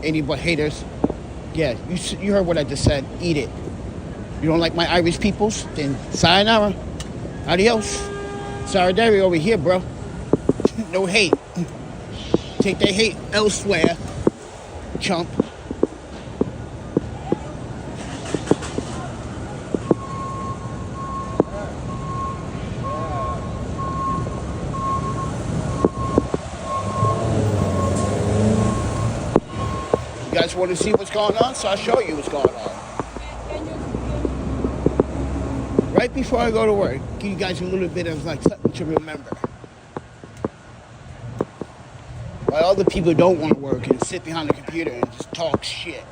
Any but haters. Yeah, you heard what I just said. Eat it. You don't like my Irish peoples? Then sayonara. Adios. Solidarity over here, bro. No hate. Take that hate elsewhere, chump. You guys want to see what's going on? So I'll show you what's going on. Right before I go to work, give you guys a little bit of like something to remember. While other people don't want to work and sit behind the computer and just talk shit.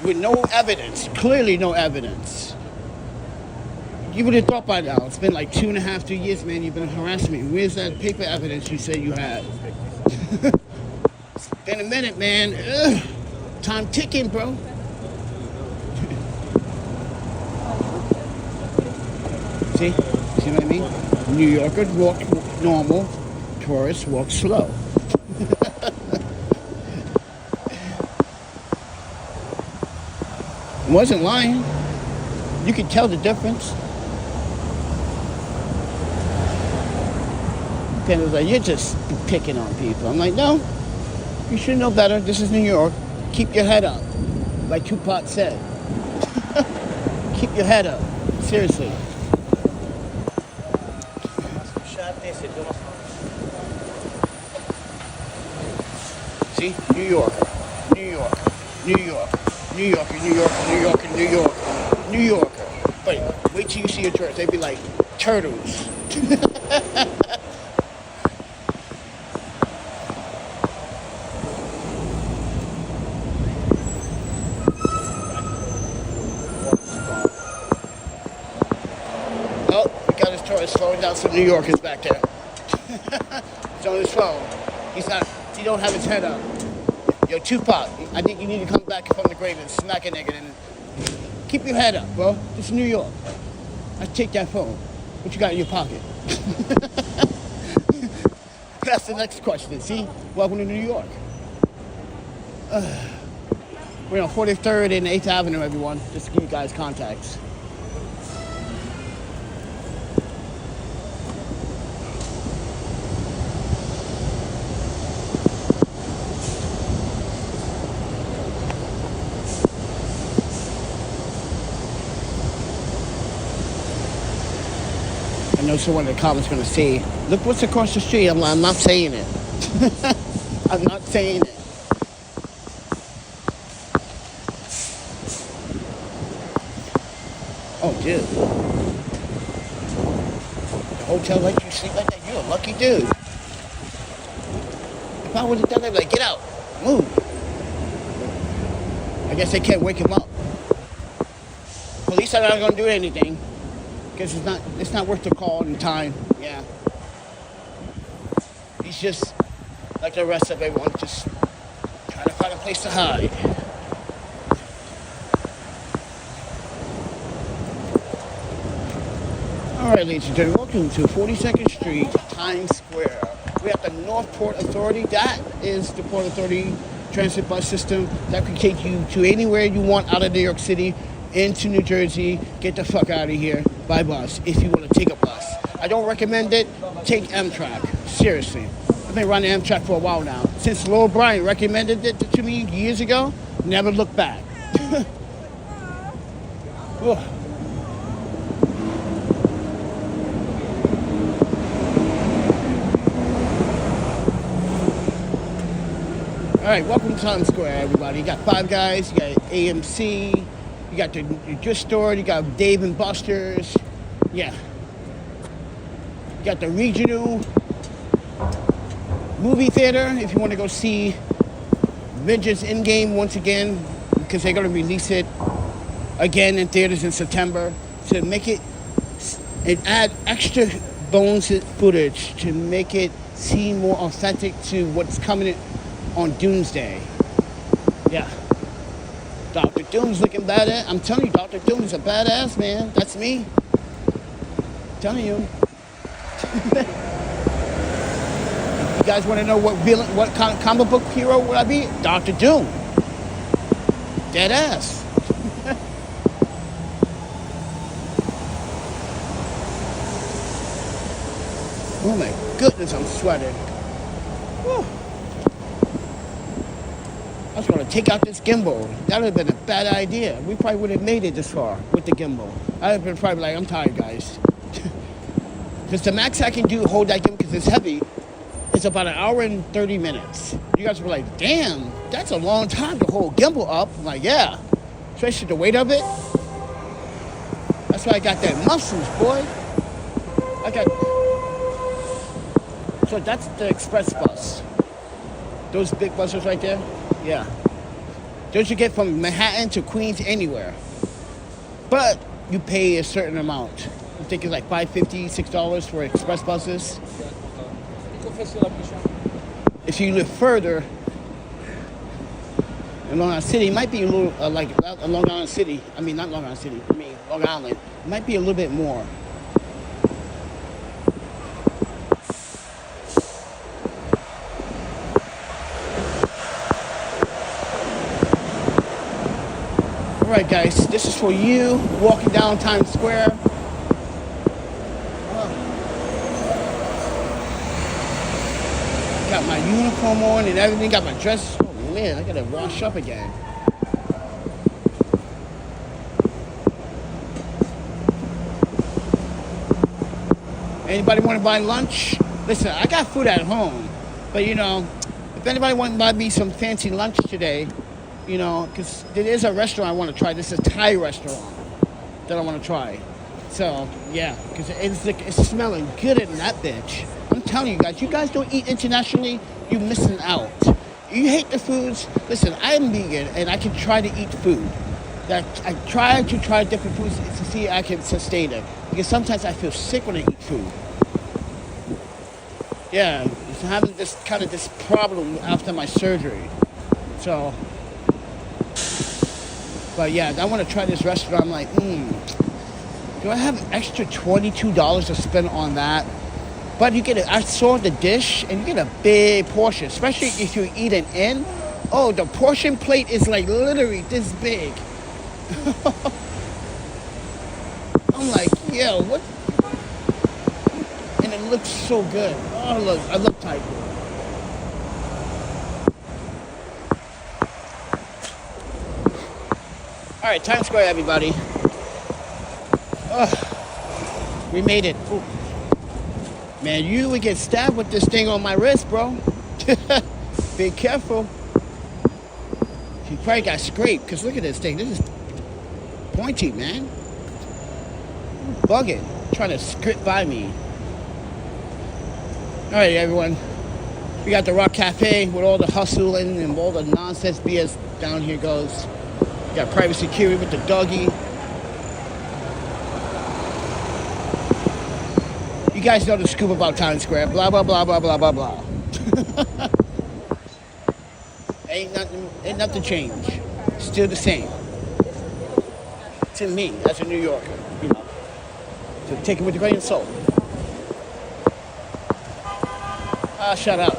With no evidence, clearly no evidence. You would have thought by now, it's been like 2.5, 3 years, man, you've been harassing me. Where's that paper evidence you said you had? It's been a minute, man. Ugh. Time ticking, bro. See what I mean? New Yorkers walk normal. Tourists walk slow. I wasn't lying. You could tell the difference. Then it was like, you're just picking on people. I'm like, no, you should know better. This is New York. Keep your head up, like Tupac said. Keep your head up. Seriously. See? New Yorker, New York, New York, New Yorker, New Yorker, New Yorker, New York, New Yorker. But wait till you see a church. They'd be like turtles. Oh, we got his tourist slowing down some New Yorkers back there. He's on his phone. He don't have his head up. Yo, Tupac, I think you need to come back from the grave and smack a nigga and keep your head up, bro. This is New York. I take that phone. What you got in your pocket? That's the next question. See? Welcome to New York. We're on 43rd and 8th Avenue, everyone. Just to give you guys contacts. I know someone in the comments going to say, look what's across the street. I'm not saying it. I'm not saying it. Oh, dude. The hotel lets you sleep like that. You're a lucky dude. If I would have done that, I'd be like, get out. Move. I guess they can't wake him up. Police are not going to do anything. Because it's not worth the call and time. Yeah. He's just like the rest of everyone, just trying to find a place to hide. All right, ladies and gentlemen, welcome to 42nd Street, Times Square. We have the North Port Authority. That is the Port Authority transit bus system that can take you to anywhere you want out of New York City, into New Jersey. Get the fuck out of here by bus if you want to take a bus. I don't recommend it. Take Amtrak. Seriously. I've been running Amtrak for a while now. Since Lil Brian recommended it to me years ago, never looked back. All right, welcome to Times Square, everybody. You got Five Guys, you got AMC, you got the gift store, you got Dave and Buster's, yeah. You got the regional movie theater if you want to go see Avengers Endgame once again, because they're going to release it again in theaters in September to make it and add extra bonus footage to make it seem more authentic to what's coming on Doomsday. Yeah. Dr. Doom's looking badass. I'm telling you, Dr. Doom is a badass, man. That's me. I'm telling you. You guys want to know what villain, what kind of comic book hero would I be? Dr. Doom. Dead ass. Oh my goodness, I'm sweating. Whew. I was going to take out this gimbal. That would have been a bad idea. We probably would have made it this far with the gimbal. I would have been probably like, I'm tired, guys. Because the max I can do, hold that gimbal, because it's heavy, it's about an hour and 30 minutes. You guys were like, damn, that's a long time to hold gimbal up. I'm like, yeah. Especially the weight of it. That's why I got that muscles, boy. So that's the express bus. Those big buses right there. Yeah. Those you get from Manhattan to Queens, anywhere. But you pay a certain amount. I think it's like $5.50, $6 for express buses. If you live further in Long Island City, it might be a little like Long Island City. I mean, not Long Island City. I mean, Long Island. It might be a little bit more. Alright guys, this is for you walking down Times Square. Got my uniform on and everything, got my dress. Oh man, I gotta wash up again. Anybody want to buy lunch? Listen, I got food at home, but you know, if anybody want to buy me some fancy lunch today, you know, because there is a restaurant I want to try. This is a Thai restaurant that I want to try. So yeah, because it's smelling good in that bitch. I'm telling you guys don't eat internationally, you're missing out. You hate the foods. Listen, I'm vegan and I can try to eat food. That I try to try different foods to see if I can sustain it. Because sometimes I feel sick when I eat food. Yeah, I'm having this problem after my surgery. So, but yeah, I want to try this restaurant. I'm like, do I have an extra $22 to spend on that? But you get I saw the dish and you get a big portion, especially if you eat it in. Oh, the portion plate is like literally this big. I'm like, yo, what? And it looks so good. Oh, look, I look tight. All right, Times Square, everybody. We made it. Ooh. Man, you would get stabbed with this thing on my wrist, bro. Be careful. You probably got scraped, because look at this thing. This is pointy, man. Bugging. Trying to script by me. All right, everyone. We got the Rock Cafe with all the hustling and all the nonsense BS down here goes. We got private security with the doggy. You guys know the scoop about Times Square. Blah, blah, blah, blah, blah, blah, blah. Ain't nothing changed. Still the same. To me, as a New Yorker, you know. So take it with a grain of salt. Shut up.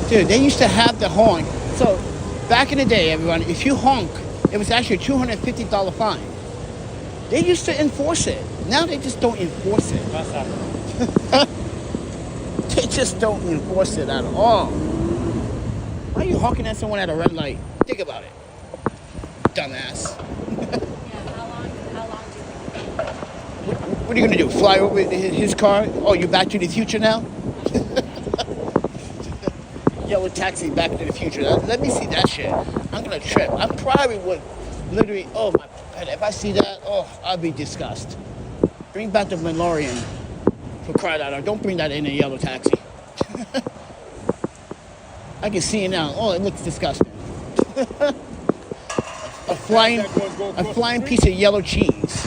Dude, they used to have the honk. So, back in the day, everyone, if you honk, it was actually a $250 fine. They used to enforce it. Now they just don't enforce it. They just don't enforce it at all. Why are you honking at someone at a red light? Think about it. Dumbass. What are you going to do? Fly over his car? Oh, you're Back to the Future now? Yellow taxi, Back to the Future. Let me see that shit. I'm going to trip. I probably would literally, oh my God, if I see that, oh, I'll be disgusted. Bring back the DeLorean for crying out loud. Don't bring that in a yellow taxi. I can see it now. Oh, it looks disgusting. a flying piece of yellow cheese.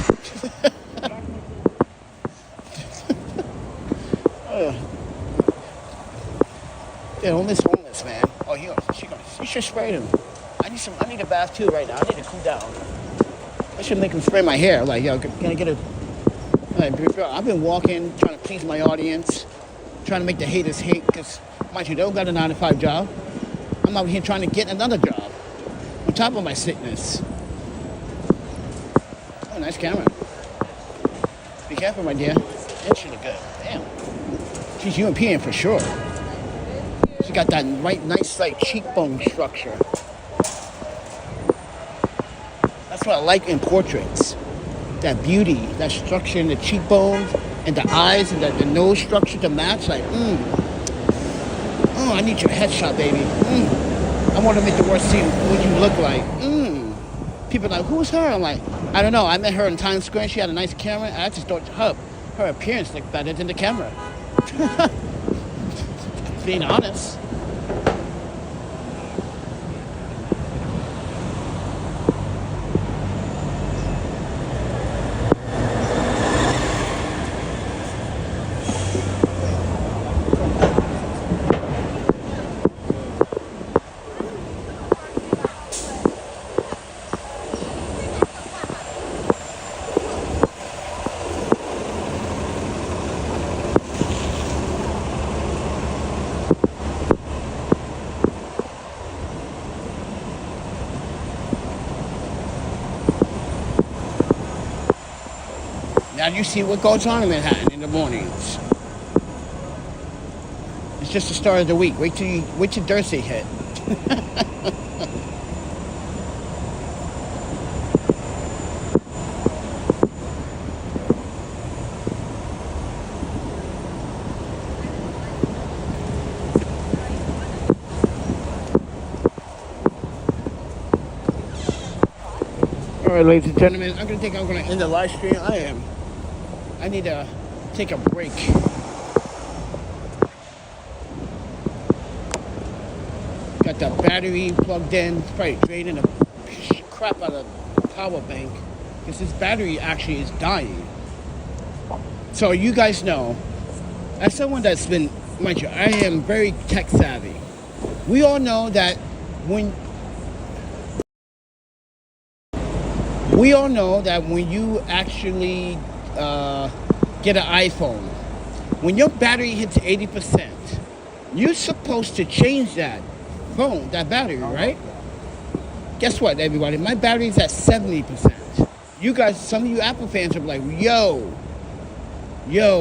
Yeah, homeless man. Oh, you should spray him. I need a bath too right now. I need to cool down. I should make him spray my hair. Like, yo, can I get a? I've been walking, trying to please my audience, trying to make the haters hate. Cause, mind you, they don't got a 9-to-5 job. I'm out here trying to get another job on top of my sickness. Oh, nice camera. Be careful, my dear. That should look good. Damn. She's European for sure. She got that nice, like, cheekbone structure. That's what I like in portraits. That beauty, that structure in the cheekbones and the eyes and the nose structure to match. Like, Oh, I need your headshot, baby. I want to make the world see what you look like. People are like, who's her? I'm like, I don't know. I met her in Times Square. She had a nice camera. I just thought her appearance looked better than the camera. Being honest. Now you see what goes on in Manhattan in the mornings. It's just the start of the week. Wait till Thursday hit. All right, ladies and gentlemen, I'm gonna end the live stream. I need to take a break. Got the battery plugged in. It's probably draining the crap out of the power bank because this battery actually is dying. So you guys know, as someone that's been, mind you, I am very tech savvy. We all know that when you actually get an iPhone, when your battery hits 80%, you're supposed to change that battery, right? Guess what, everybody? My battery's at 70%. You guys, some of you Apple fans are like, yo,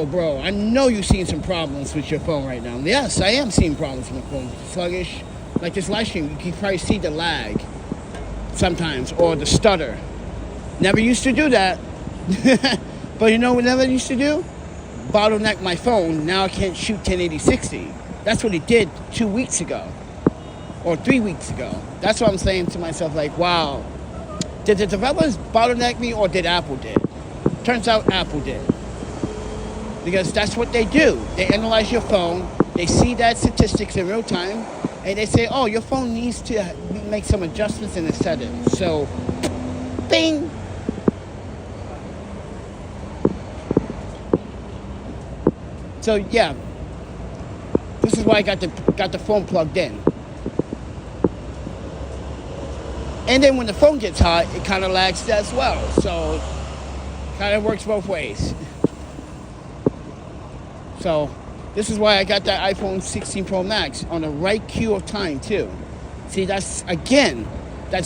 bro, I know you're seeing some problems with your phone right now. Yes, I am seeing problems with my phone. Sluggish. Like this live stream, you can probably see the lag sometimes, or the stutter. Never used to do that. But you know what never used to do? Bottleneck my phone. Now I can't shoot 1080-60. That's what it did 2 weeks ago. Or 3 weeks ago. That's what I'm saying to myself, like, wow. Did the developers bottleneck me, or did Apple did? Turns out Apple did. Because that's what they do. They analyze your phone. They see that statistics in real time. And they say, oh, your phone needs to make some adjustments in the settings. So, bing. So yeah, this is why I got the phone plugged in. And then when the phone gets hot, it kind of lags as well. So kind of works both ways. So this is why I got that iPhone 16 Pro Max on the right queue of time too. See, that's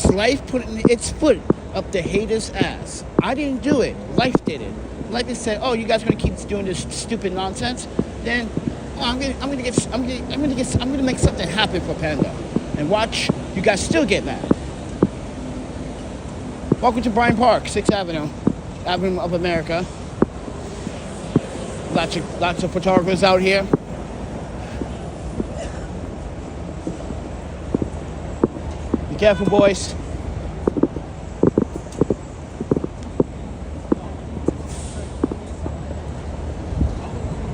life putting its foot up the hater's ass. I didn't do it. Life did it. Life has said, "Oh, you guys are gonna keep doing this stupid nonsense? Then I'm gonna make something happen for Panda, and watch you guys still get mad." Welcome to Bryant Park, 6th Avenue of America. Lots of photographers out here. Be careful, boys.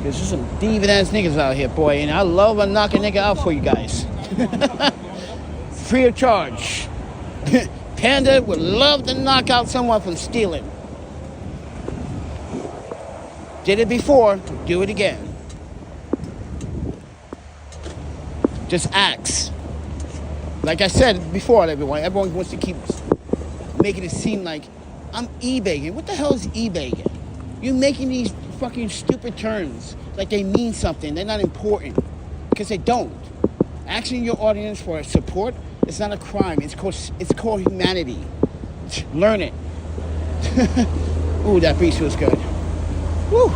There's just some thieving ass niggas out here, boy, and I love to knock a nigga out for you guys. Free of charge. Panda would love to knock out someone from stealing. Did it before, do it again. Just ask. Like I said before, everyone wants to keep making it seem like I'm eBaying. What the hell is eBaying? You're making these fucking stupid terms like they mean something. They're not important, because they don't. Asking your audience for support is not a crime. It's called humanity. Learn it. Ooh, that breeze feels good. Woo.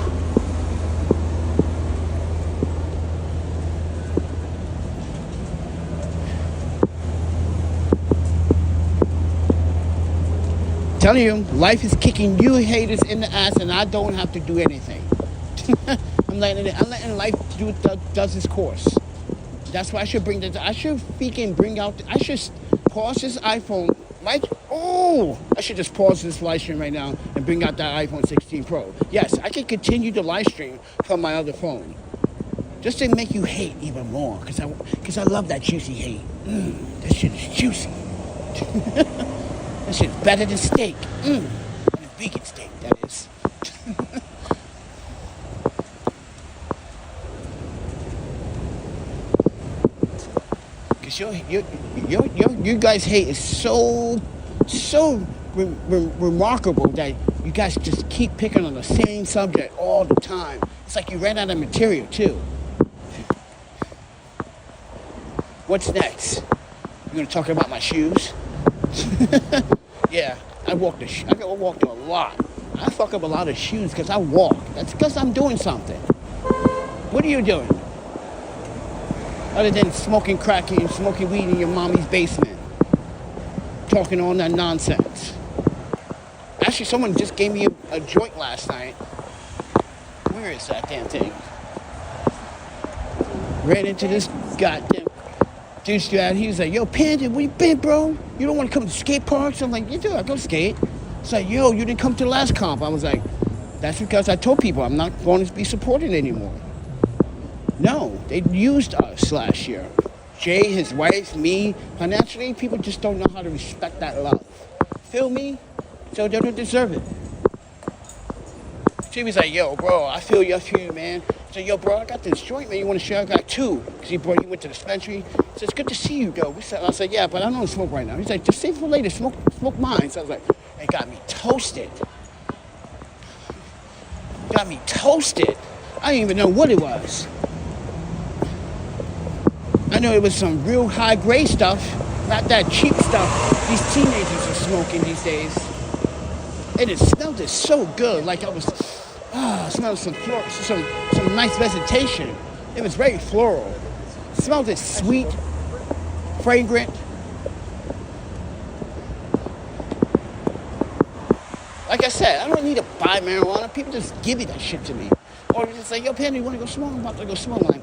Telling you, life is kicking you haters in the ass, and I don't have to do anything. I'm letting life does its course. That's why I should I should pause this iPhone. I should just pause this live stream right now and bring out that iPhone 16 Pro. Yes, I can continue the live stream from my other phone, just to make you hate even more, because I love that juicy hate. That shit is juicy. That shit's better than steak. Vegan steak, that is. Because you guys' hate is so remarkable that you guys just keep picking on the same subject all the time. It's like you ran out of material too. What's next? You gonna talk about my shoes? Yeah, I walked a lot. I fuck up a lot of shoes because I walk. That's because I'm doing something. What are you doing? Other than smoking crack and smoking weed in your mommy's basement. Talking all that nonsense. Actually, someone just gave me a joint last night. Where is that damn thing? Ran into this goddamn douche out. He was like, "Yo, Panda, where you been, bro? You don't want to come to skate parks?" I'm like, "Yeah, dude, I go skate." It's like, yo, you didn't come to the last comp. I was like, that's because I told people I'm not going to be supported anymore. No, they used us last year. Jay, his wife, me, financially, people just don't know how to respect that love. Feel me? So they don't deserve it. She was like, yo, bro, I feel you, man. I said, yo, bro, I got this joint, man. You want to share? I got two. Because he went to the dispensary. He said, it's good to see you, though. I said, yeah, but I don't smoke right now. He's like, just save for later. Smoke mine. So I was like, it got me toasted. Got me toasted. I didn't even know what it was. I know it was some real high-grade stuff, not that cheap stuff these teenagers are smoking these days. And it smelled so good, like I was, smelled some nice vegetation. It was very floral. It smelled sweet, fragrant. Like I said, I don't need to buy marijuana. People just give me that shit to me. Or you just say, yo, Panda, you want to go smoke? I'm about to go smoke. I'm like,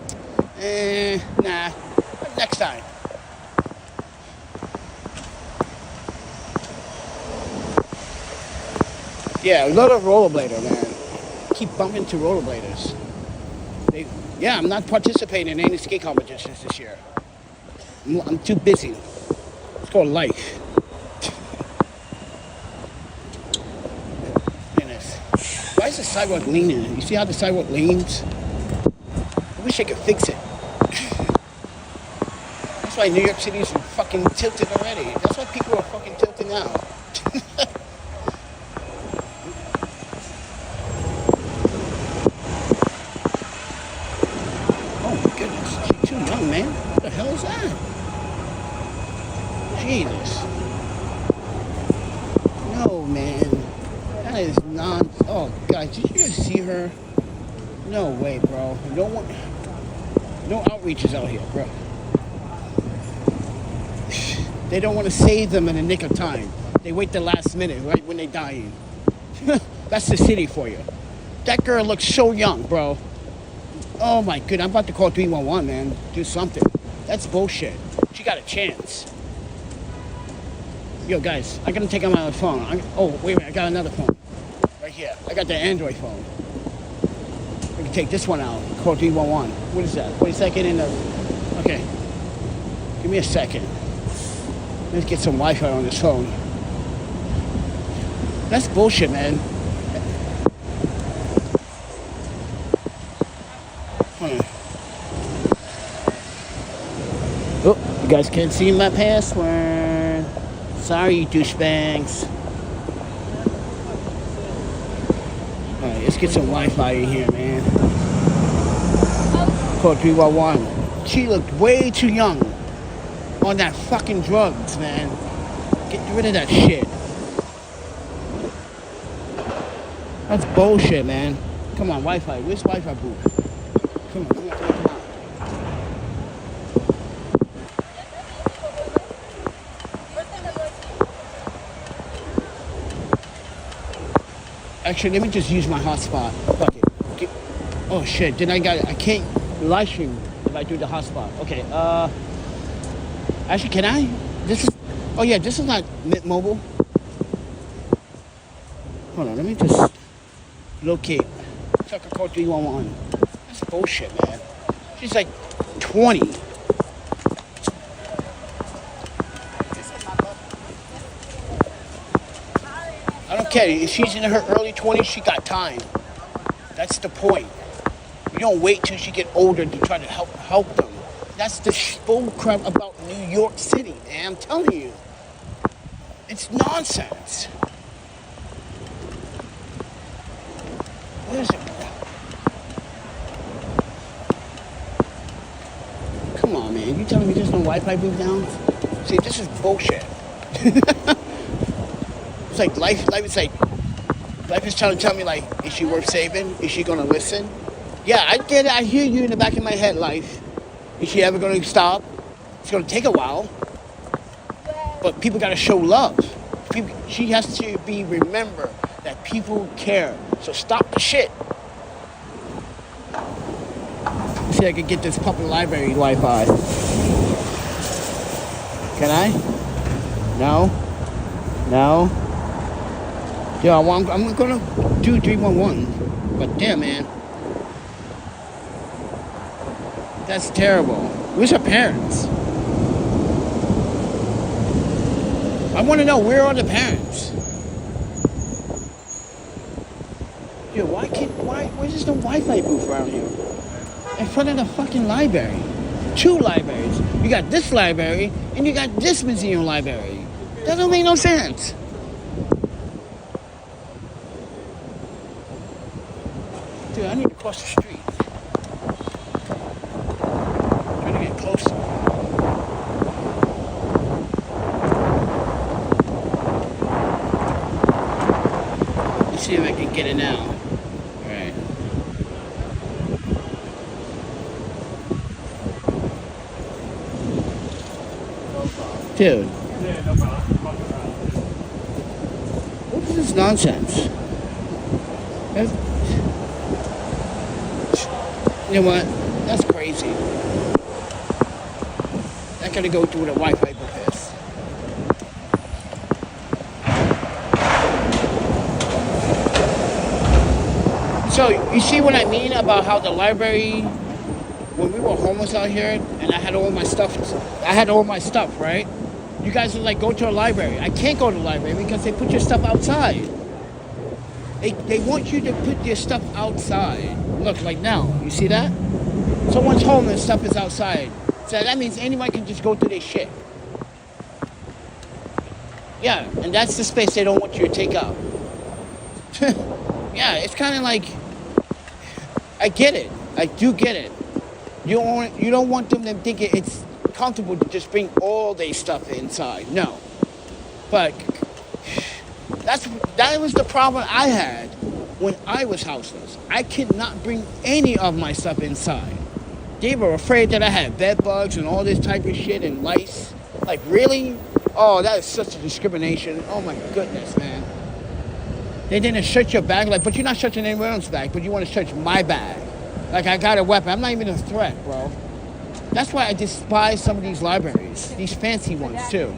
nah. Next time. Yeah, a lot of rollerblader, man. Keep bumping to rollerbladers. I'm not participating in any skate competitions this year. I'm too busy. It's called life. Why is the sidewalk leaning? You see how the sidewalk leans? I wish I could fix it. That's why New York City is fucking tilted already. That's why people are fucking tilted now. Oh my goodness, she's too young, man. What the hell is that? Jesus. No, man. That is oh, guys, did you guys see her? No way, bro. No outreaches out here, bro. They don't want to save them in the nick of time. They wait the last minute, right when they're dying. That's the city for you. That girl looks so young, bro. Oh my goodness, I'm about to call 311, man. Do something. That's bullshit. She got a chance. Yo, guys, I gotta take out my other phone. Wait a minute, I got another phone. Right here. I got the Android phone. I can take this one out. Call 311. What is that? Wait a second in the... Okay. Give me a second. Let's get some Wi-Fi on this phone. That's bullshit, man. Oh, you guys can't see my password. Sorry, you douchebags. Alright, let's get some Wi-Fi in here, man. Call 311. She looked way too young on that fucking drugs, man. Get rid of that shit. That's bullshit, man. Come on, Wi-Fi. Where's Wi-Fi booth? Come on. Actually, let me just use my hotspot. Fuck it. Oh shit! Then I can't live stream if I do the hotspot. Okay. Actually, can I? This is not Mint Mobile. Hold on. Let me just locate. Tucker code 311. That's bullshit, man. She's like 20. I don't care. If she's in her early 20s, she got time. That's the point. You don't wait till she get older to try to help them. That's the bull crap about New York City, man. I'm telling you. It's nonsense. Where is it? Come on, man. You telling me there's no Wi-Fi booth down? See, this is bullshit. It's like life is trying to tell me, like, is she worth saving? Is she gonna listen? Yeah, I get it. I hear you in the back of my head, life. Is she ever gonna stop? It's gonna take a while. But people gotta show love. She has to remember that people care. So stop the shit. See if I can get this public library Wi-Fi. Can I? No. Yeah, well, I'm gonna do 311. But damn, man, that's terrible. Where's her parents? I want to know, where are the parents? Yo, why there's no Wi-Fi booth around here? In front of the fucking library. 2 libraries. You got this library, and you got this museum library. That don't make no sense. Dude, I need to cross the street. I'm trying to get closer. Let's see if I can get it now. Alright. Dude. What is this nonsense? You know what? That's crazy. I gotta go through the Wi-Fi booth is. So, you see what I mean about how the library, when we were homeless out here, and I had all my stuff, right? You guys are like, go to a library. I can't go to the library because they put your stuff outside. They want you to put your stuff outside. Look, like now, you see that? Someone's home and stuff is outside. So that means anyone can just go through their shit. Yeah, and that's the space they don't want you to take out. Yeah, it's kind of like, I get it. I do get it. You don't want them to think it's comfortable to just bring all their stuff inside. No. But that was the problem I had when I was houseless. I could not bring any of my stuff inside. They were afraid that I had bed bugs and all this type of shit and lice. Like, really? Oh, that is such a discrimination. Oh my goodness, man. They didn't search your bag, like, but you're not searching anyone else's bag, but you want to search my bag. Like, I got a weapon. I'm not even a threat, bro. That's why I despise some of these libraries. These fancy ones, too.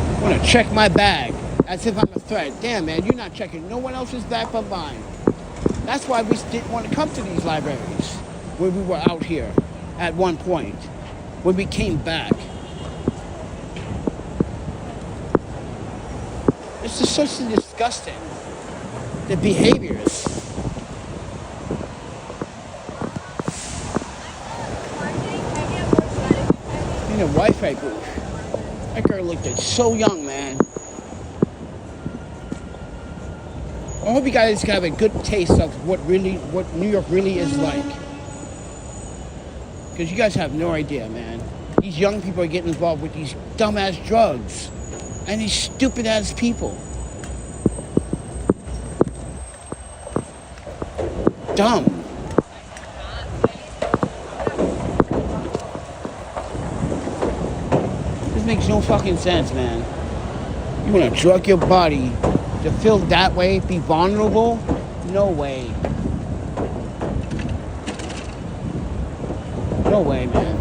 I want to check my bag as if I'm a threat. Damn, man, you're not checking no one else's bag but mine. That's why we didn't want to come to these libraries when we were out here at one point, when we came back. It's just such disgusting, the behaviors. In a Wi-Fi booth. That girl looked so young, man. I hope you guys have a good taste of what New York really is like. Because you guys have no idea, man. These young people are getting involved with these dumbass drugs. And these stupid ass people. Dumb. This makes no fucking sense, man. You want to drug your body to feel that way, be vulnerable? No way. No way, man.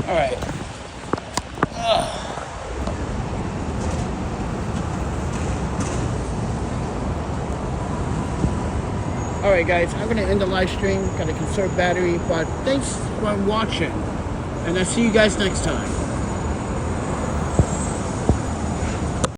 All right. All right, guys, I'm going to end the live stream. Got to conserve battery, but thanks for watching. And I'll see you guys next time.